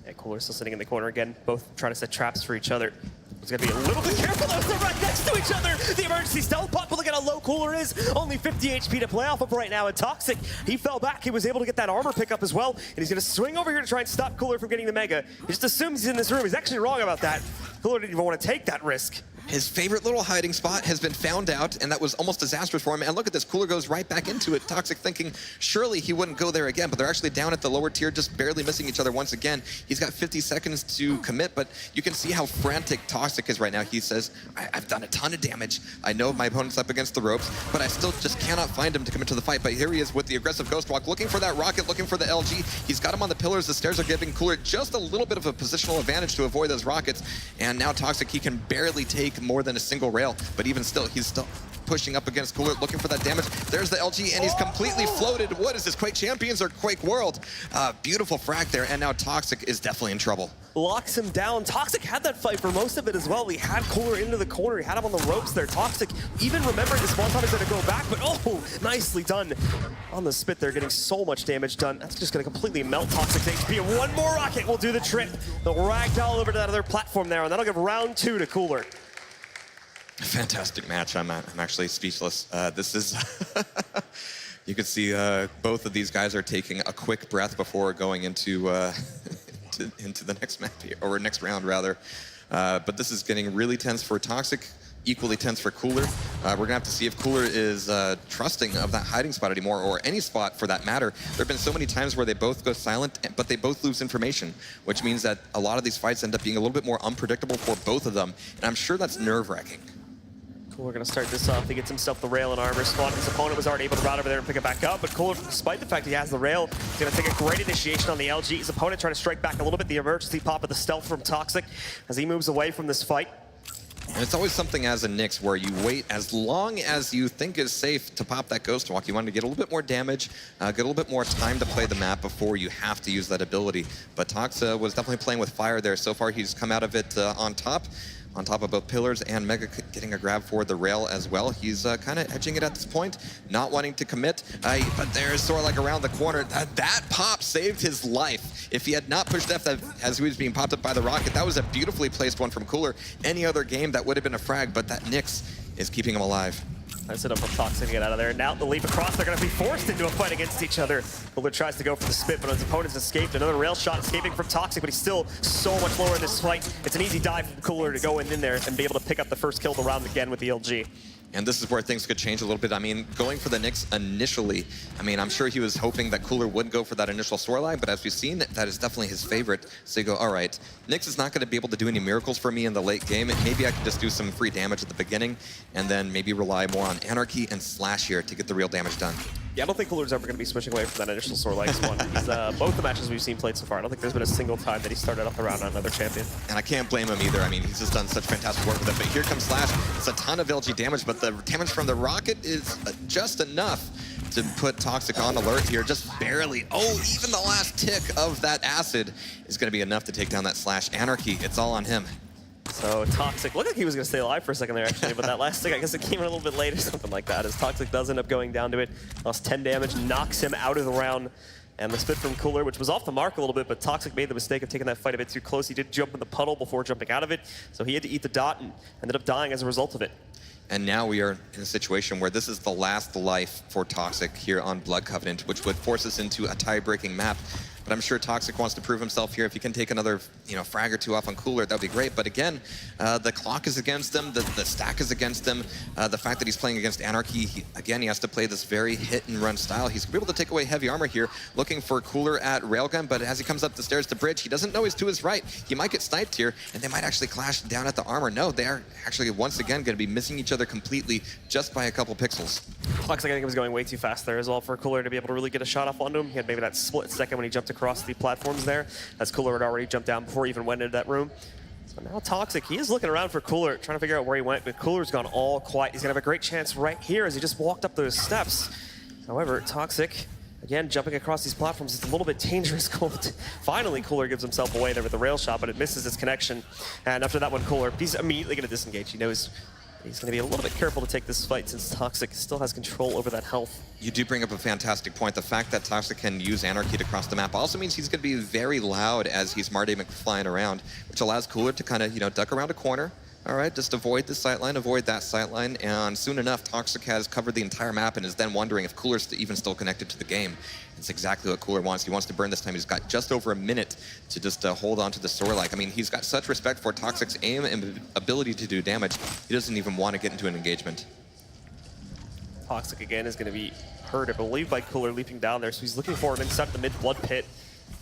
B: Yeah, Cooler's still sitting in the corner again, both trying to set traps for each other. He's got to be a little bit careful though, they're right next to each other. The emergency stealth pop, but look at how low Cooler is. Only 50 HP to play off of right now, and Toxic, he fell back. He was able to get that armor pickup as well, and he's going to swing over here to try and stop Cooler from getting the Mega. He just assumes he's in this room. He's actually wrong about that. Cooler didn't even want to take that risk.
C: His favorite little hiding spot has been found out, and that was almost disastrous for him. And look at this, Cooler goes right back into it. Toxic thinking surely he wouldn't go there again, but they're actually down at the lower tier, just barely missing each other once again. He's got 50 seconds to commit, but you can see how frantic Toxic is right now. He says, I've done a ton of damage. I know my opponent's up against the ropes, but I still just cannot find him to commit to the fight. But here he is with the aggressive Ghost Walk, looking for that rocket, looking for the LG. He's got him on the pillars. The stairs are giving Cooler just a little bit of a positional advantage to avoid those rockets. And now Toxic, he can barely take more than a single rail, but even still, he's still pushing up against Cooler, looking for that damage. There's the LG, and he's completely floated. What is this, Quake Champions or Quake World? Beautiful frag there, and now Toxic is definitely in trouble.
B: Locks him down. Toxic had that fight for most of it as well. He had Cooler into the corner. He had him on the ropes there. Toxic even remembering his Swanton is going to go back, but oh, nicely done. On the spit there, getting so much damage done. That's just going to completely melt Toxic's HP. And one more rocket will do the trick. They'll ragdoll over to that other platform there, and that'll give round 2 to Cooler.
C: Fantastic match. I'm actually speechless. This is, you can see both of these guys are taking a quick breath before going into into the next map here, or next round rather. But this is getting really tense for Toxic, equally tense for Cooler. We're gonna have to see if Cooler is trusting of that hiding spot anymore, or any spot for that matter. There have been so many times where they both go silent, but they both lose information, which means that a lot of these fights end up being a little bit more unpredictable for both of them, and I'm sure that's nerve-wracking.
B: Cooler gonna start this off. He gets himself the rail and armor spot. His opponent was already able to route over there and pick it back up, but Cooler, despite the fact he has the rail, is gonna take a great initiation on the LG. His opponent trying to strike back a little bit. The emergency pop of the stealth from Toxic as he moves away from this fight.
C: And it's always something as a Nyx where you wait as long as you think is safe to pop that Ghost Walk. You want to get a little bit more damage, get a little bit more time to play the map before you have to use that ability. But Tox was definitely playing with fire there. So far, he's come out of it on top of both pillars, and Mega getting a grab for the rail as well. He's kind of edging it at this point, not wanting to commit, but there's Sorlag around the corner. That pop saved his life. If he had not pushed F as he was being popped up by the rocket, that was a beautifully placed one from Cooler. Any other game, that would have been a frag, but that Nyx is keeping him alive.
B: Nice hit up from Toxic to get out of there. Now the leap across, they're going to be forced into a fight against each other. Cooler tries to go for the spit, but his opponent's escaped. Another rail shot escaping from Toxic, but he's still so much lower in this fight. It's an easy dive from Cooler to go in there and be able to pick up the first kill of the round again with the LG.
C: And this is where things could change a little bit. I mean, going for the Nyx initially, I mean, I'm sure he was hoping that Cooler would go for that initial storyline, but as we've seen, that is definitely his favorite. So you go, all right, Nyx is not going to be able to do any miracles for me in the late game. Maybe I can just do some free damage at the beginning, and then maybe rely more on Anarchy and Slash here to get the real damage done.
B: Yeah, I don't think Cooler's ever going to be switching away from that initial Sorlag one. He's, both the matches we've seen played so far, I don't think there's been a single time that he started off the round on another champion.
C: And I can't blame him either. I mean, he's just done such fantastic work with it. But here comes Slash. It's a ton of LG damage, but the damage from the rocket is just enough to put Toxic on alert here, just barely. Oh, even the last tick of that acid is going to be enough to take down that Slash. Anarchy, it's all on him.
B: So Toxic, looked like he was going to stay alive for a second there actually, but that last stick, I guess it came in a little bit late or something like that, as Toxic does end up going down to it. Lost 10 damage, knocks him out of the round. And the spit from Cooler, which was off the mark a little bit, but Toxic made the mistake of taking that fight a bit too close. He did jump in the puddle before jumping out of it, so he had to eat the dot and ended up dying as a result of it.
C: And now we are in a situation where this is the last life for Toxic here on Blood Covenant, which would force us into a tie-breaking map. But I'm sure Toxic wants to prove himself here. If he can take another, frag or two off on Cooler, that would be great. But again, the clock is against him. The stack is against him. The fact that he's playing against Anarchy, he has to play this very hit-and-run style. He's going to be able to take away heavy armor here, looking for Cooler at Railgun. But as he comes up the stairs to bridge, he doesn't know he's to his right. He might get sniped here, and they might actually clash down at the armor. No, they are actually, once again, going to be missing each other completely just by a couple pixels.
B: Toxic, I think, was going way too fast there as well for Cooler to be able to really get a shot off onto him. He had maybe that split second when he jumped across the platforms there, as Cooler had already jumped down before he even went into that room. So now Toxic, he is looking around for Cooler, trying to figure out where he went, but Cooler's gone all quiet. He's going to have a great chance right here as he just walked up those steps. However, Toxic, again, jumping across these platforms is a little bit dangerous. Finally, Cooler gives himself away there with the rail shot, but it misses its connection. And after that one, Cooler, he's immediately going to disengage. He knows he's going to be a little bit careful to take this fight since Toxic still has control over that health.
C: You do bring up a fantastic point. The fact that Toxic can use Anarchy to cross the map also means he's going to be very loud as he's Marty McFlying around, which allows Cooler to kind of, duck around a corner, All right, just avoid this sightline, avoid that sightline, and soon enough, Toxic has covered the entire map and is then wondering if Cooler's even still connected to the game. It's exactly what Cooler wants. He wants to burn this time. He's got just over a minute to just hold on to the Sorlike. I mean, he's got such respect for Toxic's aim and ability to do damage. He doesn't even want to get into an engagement.
B: Toxic again is going to be hurt, I believe, by Cooler leaping down there, so he's looking for him inside of the mid-blood pit.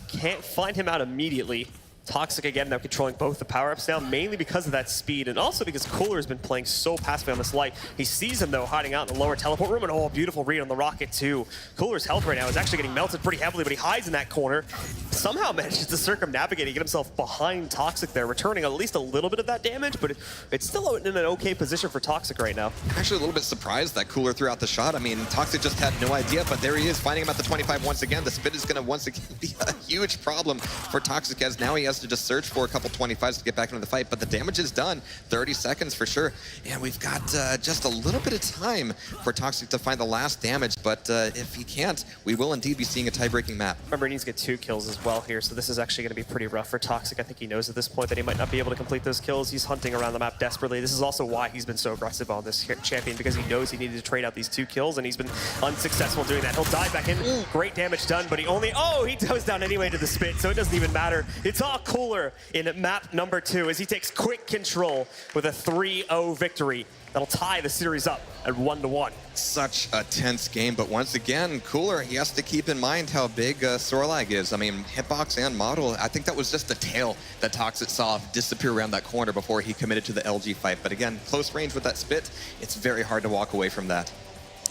B: Can't find him out immediately. Toxic again now controlling both the power-ups now, mainly because of that speed, and also because Cooler has been playing so passively on this light. He sees him, though, hiding out in the lower teleport room, and oh, beautiful read on the rocket, too. Cooler's health right now is actually getting melted pretty heavily, but he hides in that corner. Somehow manages to circumnavigate and get himself behind Toxic there, returning at least a little bit of that damage, but it's still in an okay position for Toxic right now.
C: Actually a little bit surprised that Cooler threw out the shot. I mean, Toxic just had no idea, but there he is, finding him at the 25 once again. The spit is going to once again be a huge problem for Toxic, as now he has to just search for a couple 25s to get back into the fight, but the damage is done. 30 seconds for sure. And we've got just a little bit of time for Toxic to find the last damage, but if he can't, we will indeed be seeing a tie-breaking map.
B: Remember, he needs to get 2 kills as well here, so this is actually going to be pretty rough for Toxic. I think he knows at this point that he might not be able to complete those kills. He's hunting around the map desperately. This is also why he's been so aggressive on this champion, because he knows he needed to trade out these 2 kills, and he's been unsuccessful doing that. He'll dive back in. Great damage done, but he goes down anyway to the spit, so it doesn't even matter. It's all Cooler in map number 2 as he takes quick control with a 3-0 victory. That'll tie the series up at 1-1.
C: Such a tense game, but once again, Cooler, he has to keep in mind how big Sorlag is. I mean, Hitbox and Model, I think that was just the tail that Toxic saw disappear around that corner before he committed to the LG fight. But again, close range with that spit, it's very hard to walk away from that.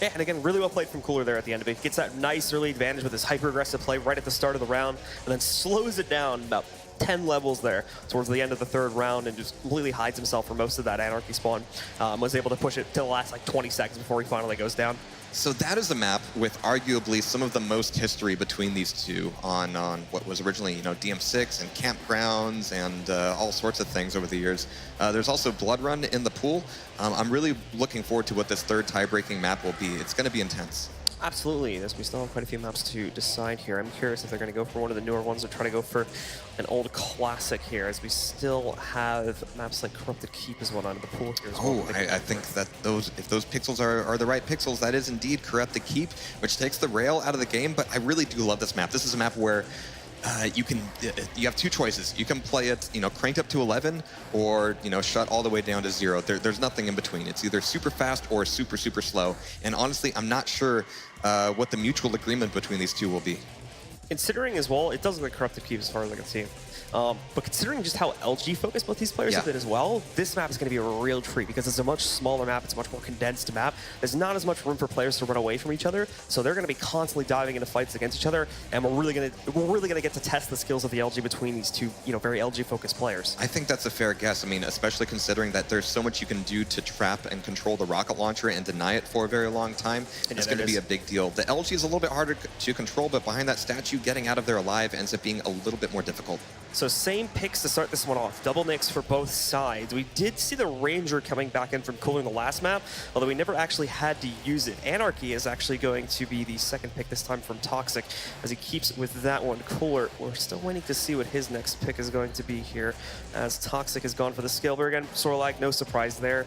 B: Yeah, and again, really well played from Cooler there at the end of it. Gets that nice early advantage with his hyper-aggressive play right at the start of the round, and then slows it down about 10 levels there towards the end of the 3rd round and just completely hides himself for most of that Anarchy spawn. Was able to push it till the last like 20 seconds before he finally goes down.
C: So that is a map with arguably some of the most history between these two on what was originally, DM6 and campgrounds and all sorts of things over the years. There's also Blood Run in the pool. I'm really looking forward to what this 3rd tie-breaking map will be. It's going to be intense.
B: Absolutely, as we still have quite a few maps to decide here. I'm curious if they're going to go for one of the newer ones or try to go for an old classic here, as we still have maps like Corrupted Keep as well out of the pool here as well.
C: Oh, I think that if those pixels are the right pixels, that is indeed Corrupted Keep, which takes the rail out of the game, but I really do love this map. This is a map where you have 2 choices. You can play it, cranked up to 11, or shut all the way down to 0. There's nothing in between. It's either super fast or super slow. And honestly, I'm not sure what the mutual agreement between these two will be.
B: Considering as well, it does look like Corrupted Keep as far as I can see. But considering just how LG focused both these players have been as well, this map is going to be a real treat because it's a much smaller map, it's a much more condensed map. There's not as much room for players to run away from each other, so they're going to be constantly diving into fights against each other, and we're really going to get to test the skills of the LG between these two, very LG focused players.
C: I think that's a fair guess. I mean, especially considering that there's so much you can do to trap and control the rocket launcher and deny it for a very long time. It's going to be a big deal. The LG is a little bit harder to control, but behind that statue, getting out of there alive ends up being a little bit more difficult.
B: So same picks to start this one off. Double nicks for both sides. We did see the Ranger coming back in from Cooler in the last map, although we never actually had to use it. Anarchy is actually going to be the 2nd pick this time from Toxic, as he keeps with that one. Cooler, we're still waiting to see what his next pick is going to be here, as Toxic has gone for the Scalber again. Sorlag, no surprise there.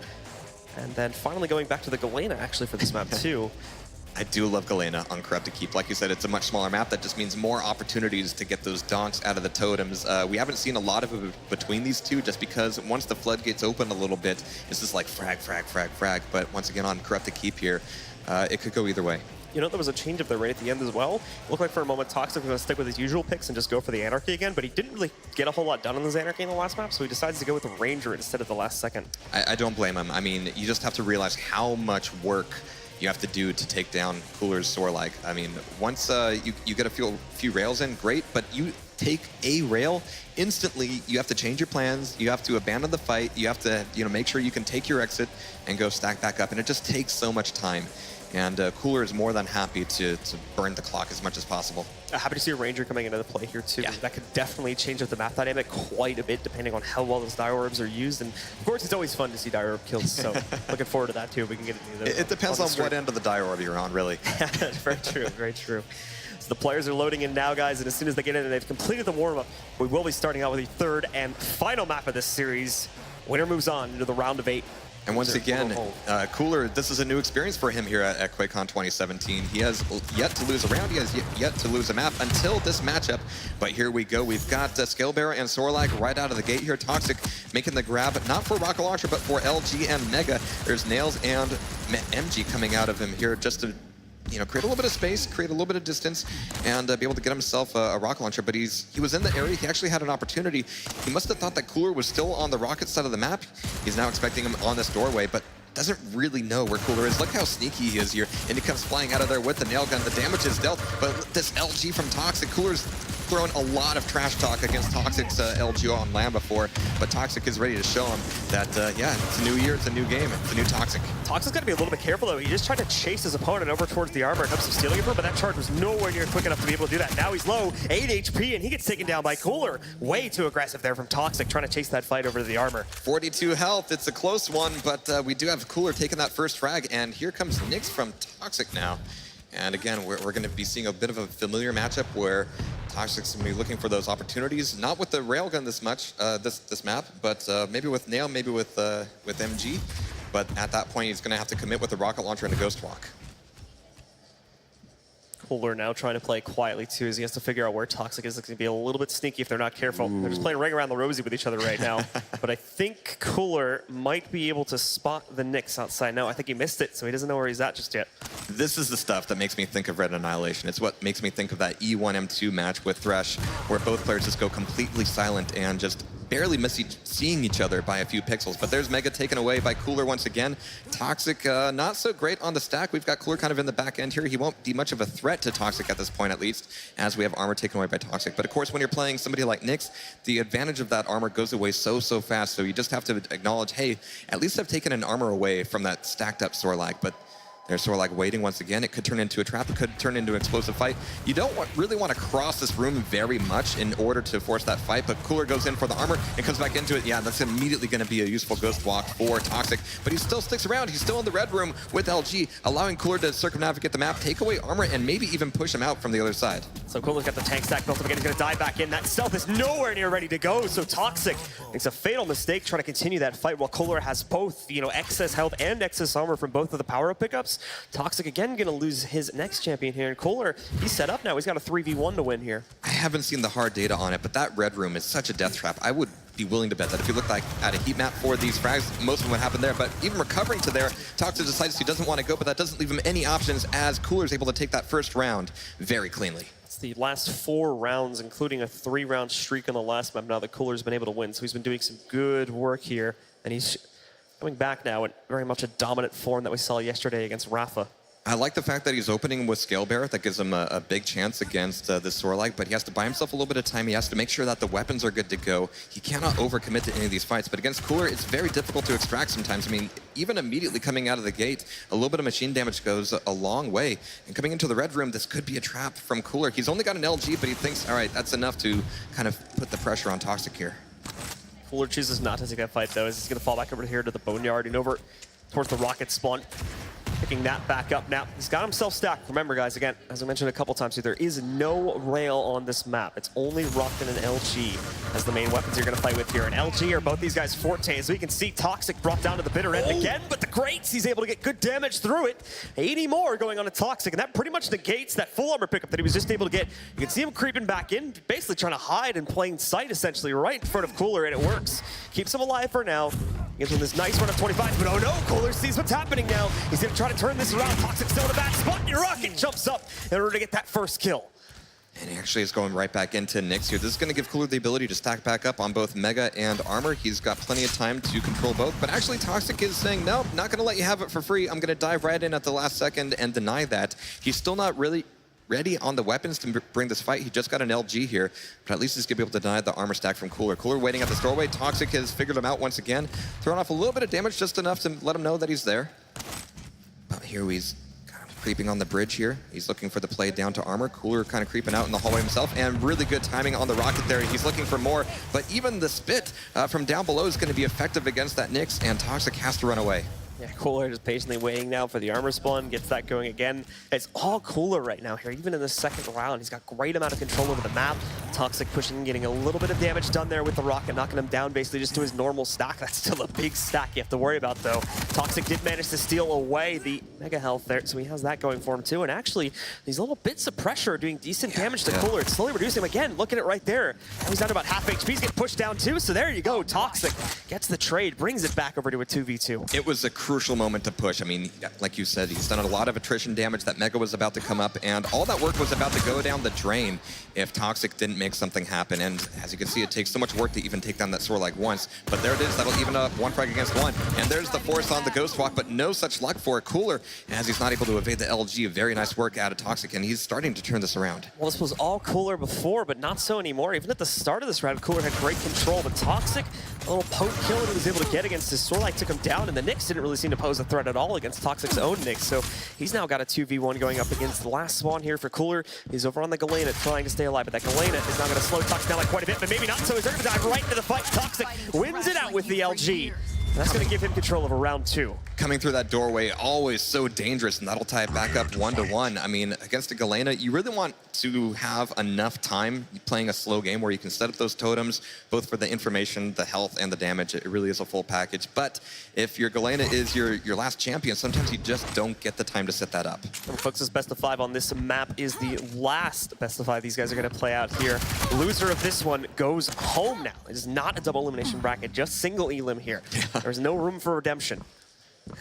B: And then finally going back to the Galena actually for this map too.
C: I do love Galena on Corrupted Keep. Like you said, it's a much smaller map. That just means more opportunities to get those donks out of the totems. We haven't seen a lot of it between these two just because once the floodgates open a little bit, it's just like frag. But once again on Corrupted Keep here, it could go either way.
B: There was a change of the right at the end as well. It looked like for a moment Toxic was going to stick with his usual picks and just go for the Anarchy again, but he didn't really get a whole lot done on his Anarchy in the last map, so he decides to go with the Ranger instead of the last second.
C: I don't blame him. I mean, you just have to realize how much work you have to do to take down Cooler's Sorlag. I mean, once you get a few rails in, great, but you take a rail, instantly you have to change your plans, you have to abandon the fight, you have to make sure you can take your exit and go stack back up, and it just takes so much time. And Cooler is more than happy to burn the clock as much as possible.
B: Happy to see a Ranger coming into the play here too. Yeah. That could definitely change up the map dynamic quite a bit depending on how well those Dire Orbs are used. And of course, it's always fun to see Dire Orb kills, so looking forward to that too. We can get into those.
C: It depends on what end of the Dire Orb you're on, really.
B: Very true, very true. So the players are loading in now, guys, and as soon as they get in and they've completed the warm-up, we will be starting out with the 3rd and final map of this series. Winner moves on into the round of 8.
C: And once again, Cooler, this is a new experience for him here at QuakeCon 2017. He has yet to lose a round, he has yet to lose a map until this matchup. But here we go, we've got Scalebearer and Sorlag right out of the gate here. Toxic making the grab, not for Rocket Launcher, but for LG and Mega. There's Nails and MG coming out of him here just to create a little bit of space, create a little bit of distance, and be able to get himself a rocket launcher. But he was in the area. He actually had an opportunity. He must have thought that Cooler was still on the rocket side of the map. He's now expecting him on this doorway, but doesn't really know where Cooler is. Look how sneaky he is here. And he comes flying out of there with the nail gun. The damage is dealt, but this LG from Toxic, Cooler's thrown a lot of trash talk against Toxic's LG on LAN before, but Toxic is ready to show him that, yeah, it's a new year, it's a new game, it's a new Toxic.
B: Toxic's got to be a little bit careful, though. He just tried to chase his opponent over towards the armor and hopes of stealing it from him, but that charge was nowhere near quick enough to be able to do that. Now he's low, 8 HP, and he gets taken down by Cooler. Way too aggressive there from Toxic, trying to chase that fight over to the armor.
C: 42 health, it's a close one, but we do have Cooler taking that first frag, and here comes Nyx from Toxic now. And again, we're going to be seeing a bit of a familiar matchup where Toxic's going to be looking for those opportunities, not with the railgun this much, this map, but maybe with Nail, maybe with MG. But at that point, he's going to have to commit with the rocket launcher and a ghost walk.
B: Cooler now trying to play quietly too, as he has to figure out where Toxic is. It's going to be a little bit sneaky if they're not careful. They're just playing ring around the rosy with each other right now. But I think Cooler might be able to spot the Nyx outside. No, I think he missed it, so he doesn't know where he's at just yet.
C: This is the stuff that makes me think of Red Annihilation. It's what makes me think of that E1M2 match with Thresh, where both players just go completely silent and just barely seeing each other by a few pixels. But there's Mega taken away by Cooler once again. Toxic, not so great on the stack. We've got Cooler kind of in the back end here. He won't be much of a threat to Toxic at this point, at least, as we have armor taken away by Toxic. But of course, when you're playing somebody like Nyx, the advantage of that armor goes away so fast. So you just have to acknowledge, hey, at least I've taken an armor away from that stacked up Sorlag. But there's Sorlag waiting once again. It could turn into a trap. It could turn into an explosive fight. You don't really want to cross this room very much in order to force that fight, but Cooler goes in for the armor and comes back into it. Yeah, that's immediately going to be a useful ghost walk for Toxic, but he still sticks around. He's still in the red room with LG, allowing Cooler to circumnavigate the map, take away armor, and maybe even push him out from the other side.
B: So Cooler's got the tank stack built up again. He's going to dive back in. That stealth is nowhere near ready to go, so Toxic makes a fatal mistake trying to continue that fight while Cooler has both, excess health and excess armor from both of the power-up pickups. Toxic again going to lose his next champion here, and Cooler, he's set up now. He's got a 3v1 to win here.
C: I haven't seen the hard data on it, but that red room is such a death trap. I would be willing to bet that if you look at a heat map for these frags, most of them would happen there. But even recovering to there, Toxic decides he doesn't want to go, but that doesn't leave him any options as Cooler's able to take that first round very cleanly.
B: It's the last 4 rounds, including a 3-round streak on the last map now that Cooler's been able to win. So he's been doing some good work here, and he's coming back now in very much a dominant form that we saw yesterday against Rafa.
C: I like the fact that he's opening with Scalebearer. That gives him a big chance against this Sorlag, but he has to buy himself a little bit of time. He has to make sure that the weapons are good to go. He cannot overcommit to any of these fights, but against Cooler, it's very difficult to extract sometimes. I mean, even immediately coming out of the gate, a little bit of machine damage goes a long way. And coming into the red room, this could be a trap from Cooler. He's only got an LG, but he thinks, all right, that's enough to kind of put the pressure on Toxic here.
B: Cooler chooses not to take that fight, though, as he's going to fall back over here to the Boneyard and over towards the rocket spawn. Picking that back up now. He's got himself stacked. Remember, guys, again, as I mentioned a couple times here, there is no rail on this map. It's only Rocket and LG as the main weapons you're going to fight with here. And LG are both these guys forte, as we can see Toxic brought down to the bitter end again, but the Greats, he's able to get good damage through it. 80 more going on to Toxic, and that pretty much negates that full armor pickup that he was just able to get. You can see him creeping back in, basically trying to hide in plain sight, essentially, right in front of Cooler, and it works. Keeps him alive for now. Gives him this nice run of 25, but oh no, Cooler sees what's happening now. He's going to try to turn this around. Toxic still in the back spot, and your Rocket jumps up in order to get that first kill.
C: And he actually is going right back into Nyx here. This is going to give Cooler the ability to stack back up on both Mega and Armor. He's got plenty of time to control both, but actually Toxic is saying, no, not going to let you have it for free. I'm going to dive right in at the last second and deny that. He's still not really ready on the weapons to bring this fight. He just got an LG here, but at least he's going to be able to deny the armor stack from Cooler. Cooler waiting at the doorway. Toxic has figured him out once again, throwing off a little bit of damage, just enough to let him know that he's there. But here he's kind of creeping on the bridge here. He's looking for the play down to Armor. Cooler kind of creeping out in the hallway himself, and really good timing on the rocket there. He's looking for more, but even the spit from down below is going to be effective against that Nyx, and Toxic has to run away.
B: Yeah, Cooler just patiently waiting now for the armor spawn, gets that going again. It's all Cooler right now here, even in the second round. He's got great amount of control over the map. Toxic pushing, getting a little bit of damage done there with the rocket, knocking him down basically just to his normal stack. That's still a big stack you have to worry about though. Toxic did manage to steal away the mega health there, so he has that going for him too. And actually, these little bits of pressure are doing decent damage to Cooler. It's slowly reducing him again. Look at it right there. Now he's down to about half HP. He's getting pushed down too, so there you go. Toxic gets the trade, brings it back over to a 2v2.
C: It was a crucial moment to push. I mean, like you said, he's done a lot of attrition damage. That Mega was about to come up, and all that work was about to go down the drain if Toxic didn't make something happen. And as you can see, it takes so much work to even take down that Sorlag once. But there it is. That'll even up one frag against one. And there's the force on the Ghost Walk, but no such luck for Cooler, as he's not able to evade the LG. Very nice work out of Toxic, and he's starting to turn this around.
B: Well, this was all Cooler before, but not so anymore. Even at the start of this round, Cooler had great control, but Toxic, a little poke kill that he was able to get against his Sorlag took him down, and the Nyx didn't really seem to pose a threat at all against Toxic's own Nyx. So he's now got a 2v1 going up against the last spawn here for Cooler. He's over on the Galena trying to stay alive, but that Galena is now going to slow Toxic down like quite a bit, but maybe not, so he's going to dive right into the fight. Toxic wins it out with the LG. That's going to give him control over round 2.
C: Coming through that doorway, always so dangerous, and that'll tie it back up 1-1. I mean, against a Galena, you really want to have enough time playing a slow game where you can set up those totems, both for the information, the health, and the damage. It really is a full package. But if your Galena is your last champion, sometimes you just don't get the time to set that up.
B: And folks, this best of 5 on this map is the last best of 5 these guys are going to play out here. The loser of this one goes home now. It is not a double elimination bracket, just single elim here. There's no room for redemption.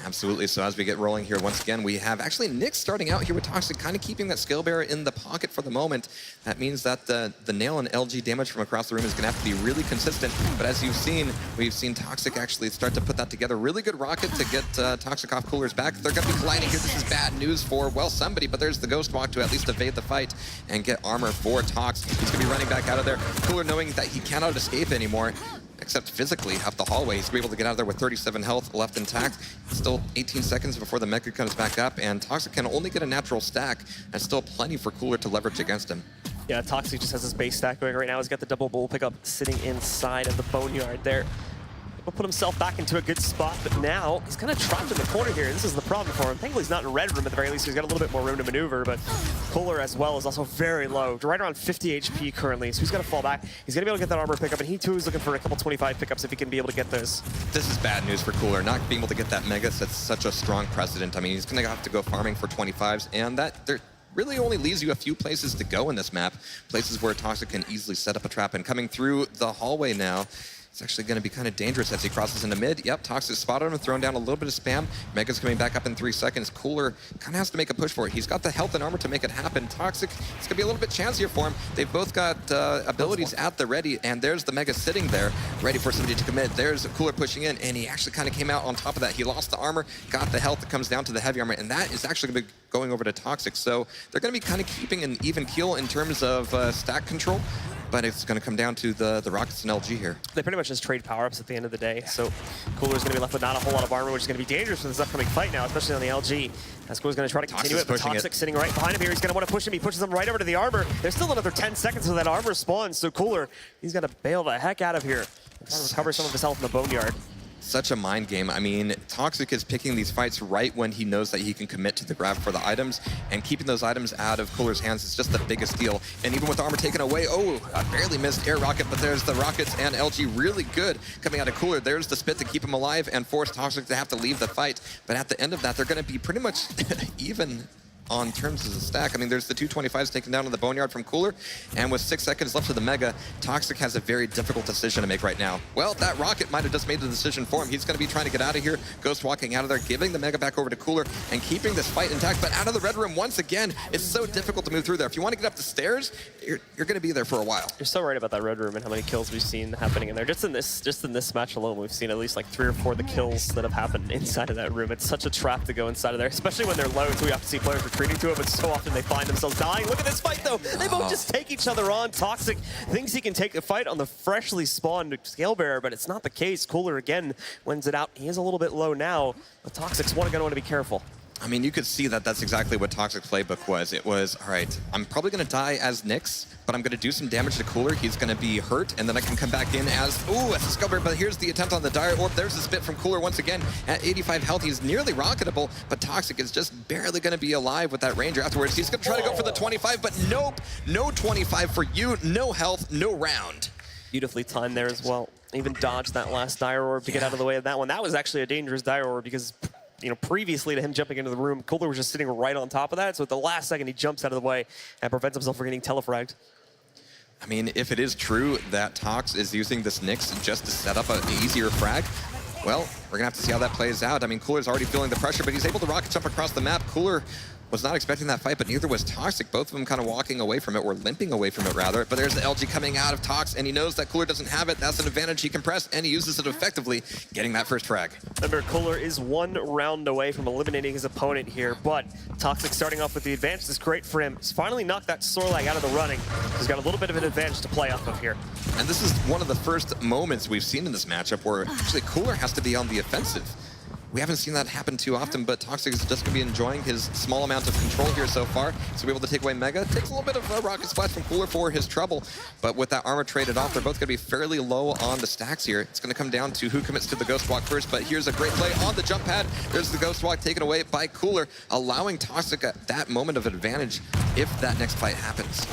C: Absolutely. So as we get rolling here, once again, we have actually Nyx starting out here with Toxic, kind of keeping that Scale Bearer in the pocket for the moment. That means that the nail and LG damage from across the room is going to have to be really consistent. But as you've seen, we've seen Toxic actually start to put that together. Really good rocket to get Toxic off Cooler's back. They're going to be colliding here. This is bad news for, well, somebody, but there's the Ghost Walk to at least evade the fight and get armor for Tox. He's going to be running back out of there. Cooler knowing that he cannot escape anymore, except physically up the hallway. He's going to be able to get out of there with 37 health left intact. Still 18 seconds before the Mega comes back up, and Toxic can only get a natural stack, and still plenty for Cooler to leverage against him.
B: Yeah, Toxic just has his base stack going right now. He's got the double bull pickup sitting inside of the Boneyard there. He'll put himself back into a good spot, but now he's kind of trapped in the corner here. This is the problem for him. Thankfully, he's not in red room at the very least, so he's got a little bit more room to maneuver, but Cooler as well is also very low, right around 50 HP currently, so he's got to fall back. He's going to be able to get that armor pickup, and he too is looking for a couple 25 pickups if he can be able to get those.
C: This is bad news for Cooler. Not being able to get that Mega sets such a strong precedent. I mean, he's going to have to go farming for 25s, and that really only leaves you a few places to go in this map, places where Toxic can easily set up a trap. And coming through the hallway now, it's actually going to be kind of dangerous as he crosses into mid. Yep, Toxic spotted him, thrown down a little bit of spam. Mega's coming back up in 3 seconds. Cooler kind of has to make a push for it. He's got the health and armor to make it happen. Toxic, it's going to be a little bit chancier for him. They've both got abilities at the ready, and there's the Mega sitting there, ready for somebody to commit. There's Cooler pushing in, and he actually kind of came out on top of that. He lost the armor, got the health that comes down to the heavy armor, and that is actually going to be going over to Toxic. So they're going to be kind of keeping an even keel in terms of stack control. But it's going to come down to the Rockets and LG here.
B: They pretty much just trade power-ups at the end of the day, so Cooler's going to be left with not a whole lot of armor, which is going to be dangerous for this upcoming fight now, especially on the LG. As Cooler's going to try to continue it, but Toxic sitting right behind him here. He's going to want to push him. He pushes him right over to the armor. There's still another 10 seconds until that armor spawns, so Cooler, he's got to bail the heck out of here. Trying to recover some of his health in the Boneyard.
C: Such a mind game. I mean, Toxic is picking these fights right when he knows that he can commit to the grab for the items, and keeping those items out of Cooler's hands is just the biggest deal. And even with the armor taken away, oh, I barely missed air rocket, but there's the Rockets and LG really good coming out of Cooler. There's the spit to keep him alive and force Toxic to have to leave the fight. But at the end of that, they're going to be pretty much even on terms of the stack. I mean, there's the 225s taken down on the Boneyard from Cooler, and with 6 seconds left to the Mega, Toxic has a very difficult decision to make right now. Well, that Rocket might have just made the decision for him. He's going to be trying to get out of here, Ghost walking out of there, giving the Mega back over to Cooler, and keeping this fight intact, but out of the red room once again. It's so difficult to move through there. If you want to get up the stairs, you're going to be there for a while.
B: You're so right about that red room and how many kills we've seen happening in there. Just in this match alone, we've seen at least like 3 or 4 of the kills that have happened inside of that room. It's such a trap to go inside of there, especially when they're low, so we have to see players retreating to it, but so often they find themselves dying. Look at this fight, though. They both just take each other on. Toxic thinks he can take the fight on the freshly spawned Scale Bearer, but it's not the case. Cooler again wins it out. He is a little bit low now, but Toxic's going to want to be careful.
C: I mean, you could see that that's exactly what Toxic's playbook was. It was, all right, I'm probably going to die as Nyx, but I'm going to do some damage to Cooler. He's going to be hurt, and then I can come back in as, ooh, as a Discover, but here's the attempt on the Dire Orb. There's the spit from Cooler once again. At 85 health, he's nearly rocketable, but Toxic is just barely going to be alive with that Ranger afterwards. He's going to try to go for the 25, but nope, no 25 for you, no health, no round.
B: Beautifully timed there as well. Even dodged that last Dire Orb to get out of the way of that one. That was actually a dangerous Dire Orb because, you know, previously to him jumping into the room, Cooler was just sitting right on top of that. So at the last second, he jumps out of the way and prevents himself from getting telefragged.
C: I mean, if it is true that Tox is using this Nyx just to set up an easier frag, well, we're going to have to see how that plays out. I mean, Cooler's already feeling the pressure, but he's able to rocket jump across the map. Cooler was not expecting that fight, but neither was Toxic. Both of them kind of walking away from it, or limping away from it, rather. But there's the LG coming out of Tox, and he knows that Cooler doesn't have it. That's an advantage he can press, and he uses it effectively, getting that first frag.
B: Remember, Cooler is 1 round away from eliminating his opponent here, but Toxic starting off with the advantage is great for him. He's finally knocked that Sorlag out of the running. He's got a little bit of an advantage to play off of here.
C: And this is one of the first moments we've seen in this matchup where actually Cooler has to be on the offensive. We haven't seen that happen too often, but Toxic is just going to be enjoying his small amount of control here so far. So be able to take away Mega. Takes a little bit of a rocket splash from Cooler for his trouble, but with that armor traded off, they're both going to be fairly low on the stacks here. It's going to come down to who commits to the Ghost Walk first, but here's a great play on the jump pad. There's the Ghost Walk taken away by Cooler, allowing Toxic that moment of advantage if that next fight happens.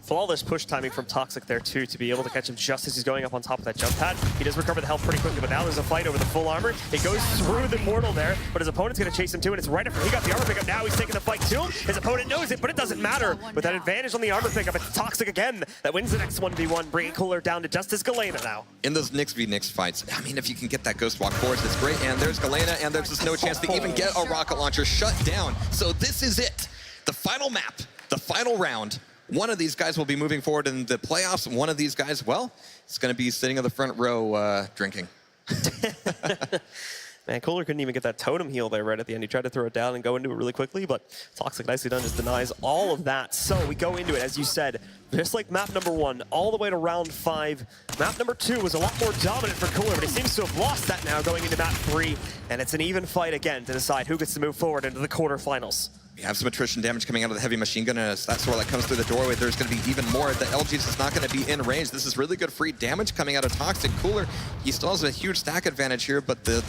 B: Flawless push timing from Toxic there too, to be able to catch him just as he's going up on top of that jump pad. He does recover the health pretty quickly, but now there's a fight over the full armor. It goes through the portal there, but his opponent's going to chase him too, and it's right after he got the armor pickup. Now he's taking the fight too. His opponent knows it, but it doesn't matter. With that advantage on the armor pickup, it's Toxic again that wins the next 1v1, bringing Cooler down to just his Galena now.
C: In those Nyx v Nyx fights, I mean, if you can get that Ghost Walk forward, it's great. And there's Galena, and there's just no chance to even get a rocket launcher shut down. So this is it. The final map, the final round. One of these guys will be moving forward in the playoffs. One of these guys, well, is going to be sitting in the front row drinking.
B: Man, Cooler couldn't even get that totem heal there right at the end. He tried to throw it down and go into it really quickly, but Toxic, nicely done, just denies all of that. So we go into it, as you said, just like map number 1, all the way to round 5. Map number 2 was a lot more dominant for Cooler, but he seems to have lost that now going into map 3, and it's an even fight again to decide who gets to move forward into the quarterfinals.
C: We have some attrition damage coming out of the heavy machine gun, and as that Sorlag comes through the doorway, there's going to be even more. The LG's is not going to be in range. This is really good free damage coming out of Toxic. Cooler, he still has a huge stack advantage here, but the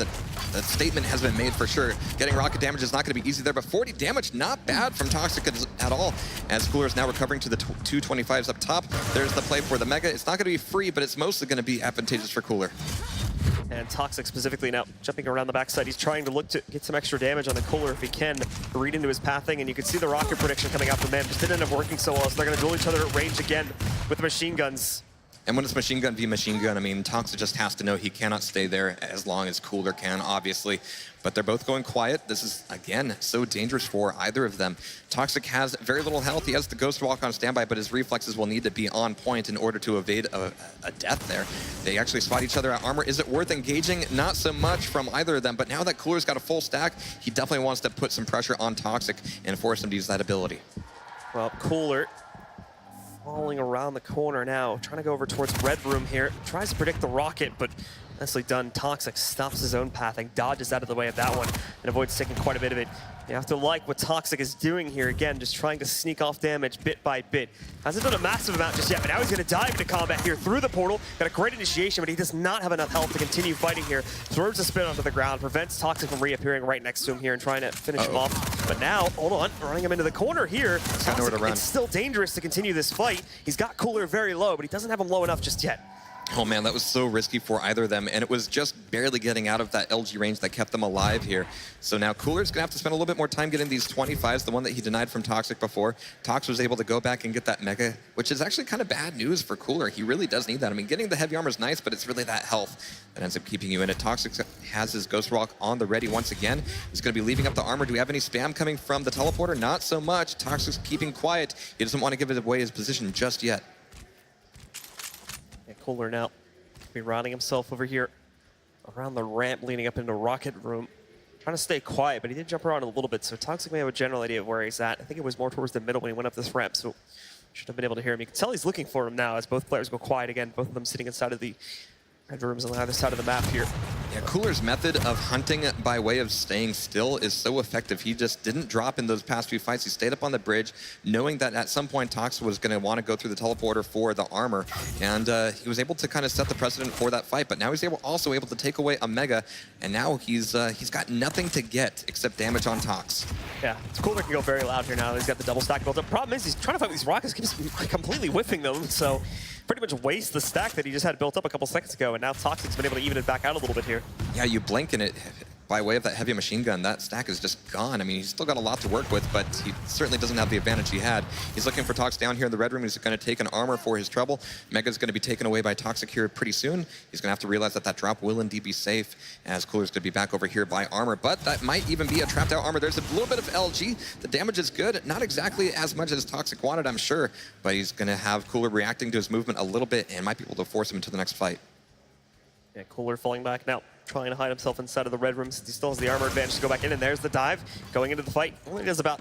C: statement has been made for sure. Getting rocket damage is not going to be easy there, but 40 damage, not bad from Toxic at all, as Cooler is now recovering to the 225s up top. There's the play for the Mega. It's not going to be free, but it's mostly going to be advantageous for Cooler.
B: And Toxic specifically now jumping around the backside. He's trying to look to get some extra damage on the Cooler if he can, read into his pathing, and you can see the rocket prediction coming out from them. Just didn't end up working so well, so they're going to duel each other at range again with the machine guns.
C: And when it's machine gun v machine gun, I mean, Toxic just has to know he cannot stay there as long as Cooler can, obviously. But they're both going quiet. This is, again, so dangerous for either of them. Toxic has very little health. He has the Ghost Walk on standby, but his reflexes will need to be on point in order to evade a death there. They actually spot each other at armor. Is it worth engaging? Not so much from either of them, but now that Cooler's got a full stack, he definitely wants to put some pressure on Toxic and force him to use that ability.
B: Well, Cooler falling around the corner now, trying to go over towards Red Room here. Tries to predict the rocket, but nicely done. Toxic stops his own pathing, dodges out of the way of that one, and avoids taking quite a bit of it. You have to like what Toxic is doing here. Again, just trying to sneak off damage bit by bit. Hasn't done a massive amount just yet, but now he's going to dive into combat here through the portal. Got a great initiation, but he does not have enough health to continue fighting here. Throws a spin onto the ground, prevents Toxic from reappearing right next to him here and trying to finish him off. But now, hold on, running him into the corner here. Toxic, it's still dangerous to continue this fight. He's got Cooler very low, but he doesn't have him low enough just yet.
C: Oh man, that was so risky for either of them, and it was just barely getting out of that LG range that kept them alive here. So now Cooler's gonna have to spend a little bit more time getting these 25s, the one that he denied from Toxic before. Tox was able to go back and get that Mega, which is actually kind of bad news for Cooler. He really does need that. I mean, getting the heavy armor is nice, but it's really that health that ends up keeping you in it. Toxic has his Ghost Walk on the ready once again. He's gonna be leaving up the armor. Do we have any spam coming from the teleporter? Not so much. Toxic's keeping quiet. He doesn't want to give away his position just yet.
B: Yeah, Cooler now be rounding himself over here around the ramp leading up into Rocket Room. Trying to stay quiet, but he did jump around a little bit, so Toxic may have a general idea of where he's at. I think it was more towards the middle when he went up this ramp, so should have been able to hear him. You can tell he's looking for him now as both players go quiet again, both of them sitting inside of the red rooms on the other side of the map here.
C: Yeah, Cooler's method of hunting by way of staying still is so effective. He just didn't drop in those past few fights. He stayed up on the bridge, knowing that at some point Tox was going to want to go through the teleporter for the armor, and he was able to kind of set the precedent for that fight. But now he's also able to take away a Mega, and now he's got nothing to get except damage on Tox.
B: Yeah, Cooler can go very loud here now. He's got the double stack built up. Problem is, he's trying to fight these rockets, keeps completely whiffing them, so pretty much waste the stack that he just had built up a couple seconds ago, and now Toxic's been able to even it back out a little bit here.
C: Yeah, you blink and it, by way of that heavy machine gun, that stack is just gone. I mean, he's still got a lot to work with, but he certainly doesn't have the advantage he had. He's looking for Tox down here in the red room. He's going to take an armor for his trouble. Mega's going to be taken away by Toxic here pretty soon. He's going to have to realize that that drop will indeed be safe, as Cooler's going to be back over here by armor, but that might even be a trapped out armor. There's a little bit of LG. The damage is good. Not exactly as much as Toxic wanted, I'm sure, but he's going to have Cooler reacting to his movement a little bit and might be able to force him into the next fight.
B: Yeah, Cooler falling back now, trying to hide himself inside of the red room since he still has the armor advantage to go back in, and there's the dive. Going into the fight, only does about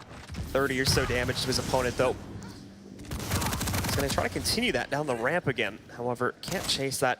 B: 30 or so damage to his opponent, though. He's going to try to continue that down the ramp again. However, can't chase that,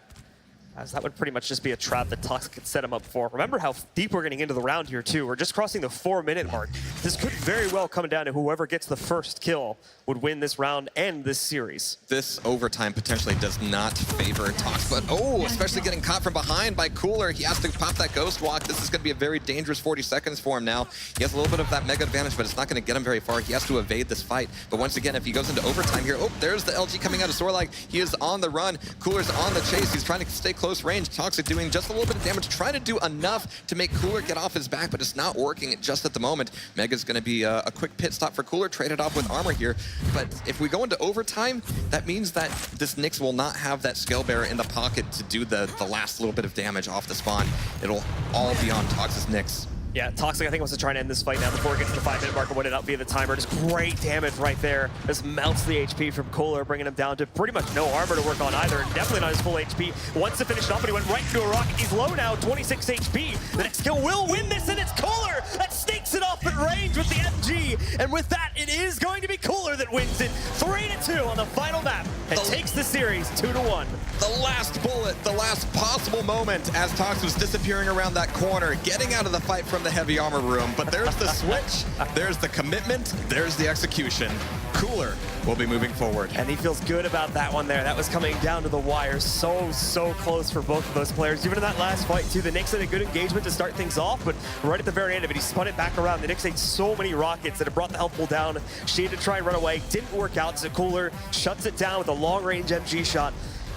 B: as that would pretty much just be a trap that Toxic could set him up for. Remember how deep we're getting into the round here, too. We're just crossing the 4-minute mark. This could very well come down to whoever gets the first kill would win this round and this series.
C: This overtime potentially does not favor Tox, but oh, especially getting caught from behind by Cooler. He has to pop that Ghost Walk. This is going to be a very dangerous 40 seconds for him now. He has a little bit of that Mega advantage, but it's not going to get him very far. He has to evade this fight. But once again, if he goes into overtime here, oh, there's the LG coming out of Sorlag. He is on the run. Cooler's on the chase. He's trying to stay close range. Toxic doing just a little bit of damage, trying to do enough to make Cooler get off his back, but it's not working just at the moment. Mega's going to be a quick pit stop for Cooler, traded off with armor here. But if we go into overtime, that means that this Nyx will not have that Scale Bearer in the pocket to do the last little bit of damage off the spawn. It'll all be on Tox's Nyx.
B: Yeah, Toxic, I think, wants to try and end this fight now before it gets to the 5-minute mark and win it out via the timer. Just great damage right there. This melts the HP from Cooler, bringing him down to pretty much no armor to work on either, and definitely not his full HP. Wants to finish it off, but he went right into a rocket. He's low now, 26 HP. The next kill will win this, and it's Cooler that sneaks it off at range with the MG. And with that, it is going to be Cooler that wins it 3-2 on the final map and takes the series 2-1.
C: The last bullet, the last possible moment as Tox was disappearing around that corner, getting out of the fight from the heavy armor room. But there's the switch, there's the commitment, there's the execution. Cooler will be moving forward.
B: And he feels good about that one there. That was coming down to the wire. So close for both of those players. Even in that last fight, too, the Nyx had a good engagement to start things off, but right at the very end of it, he spun it back around. The Nyx ate so many rockets that it brought the health pool down. She had to try and run away. Didn't work out, so Cooler shuts it down with a long-range MG shot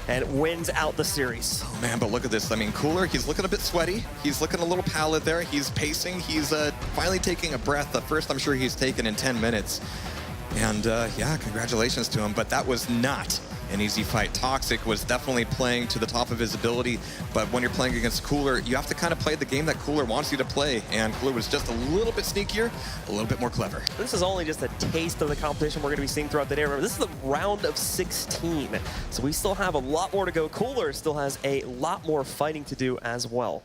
B: and wins out the series.
C: Oh man, but look at this. I mean, Cooler, he's looking a bit sweaty. He's looking a little pallid there. He's pacing. He's finally taking a breath. The first I'm sure he's taken in 10 minutes. And yeah, congratulations to him, but that was not an easy fight. Toxic was definitely playing to the top of his ability, but when you're playing against Cooler, you have to kind of play the game that Cooler wants you to play, and Cooler was just a little bit sneakier, a little bit more clever.
B: This is only just a taste of the competition we're going to be seeing throughout the day. Remember, this is the round of 16, so we still have a lot more to go. Cooler still has a lot more fighting to do as well.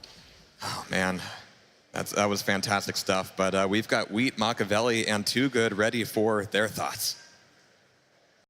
C: Oh man, that was fantastic stuff, but we've got Wheat, Machiavelli, and Too Good ready for their thoughts.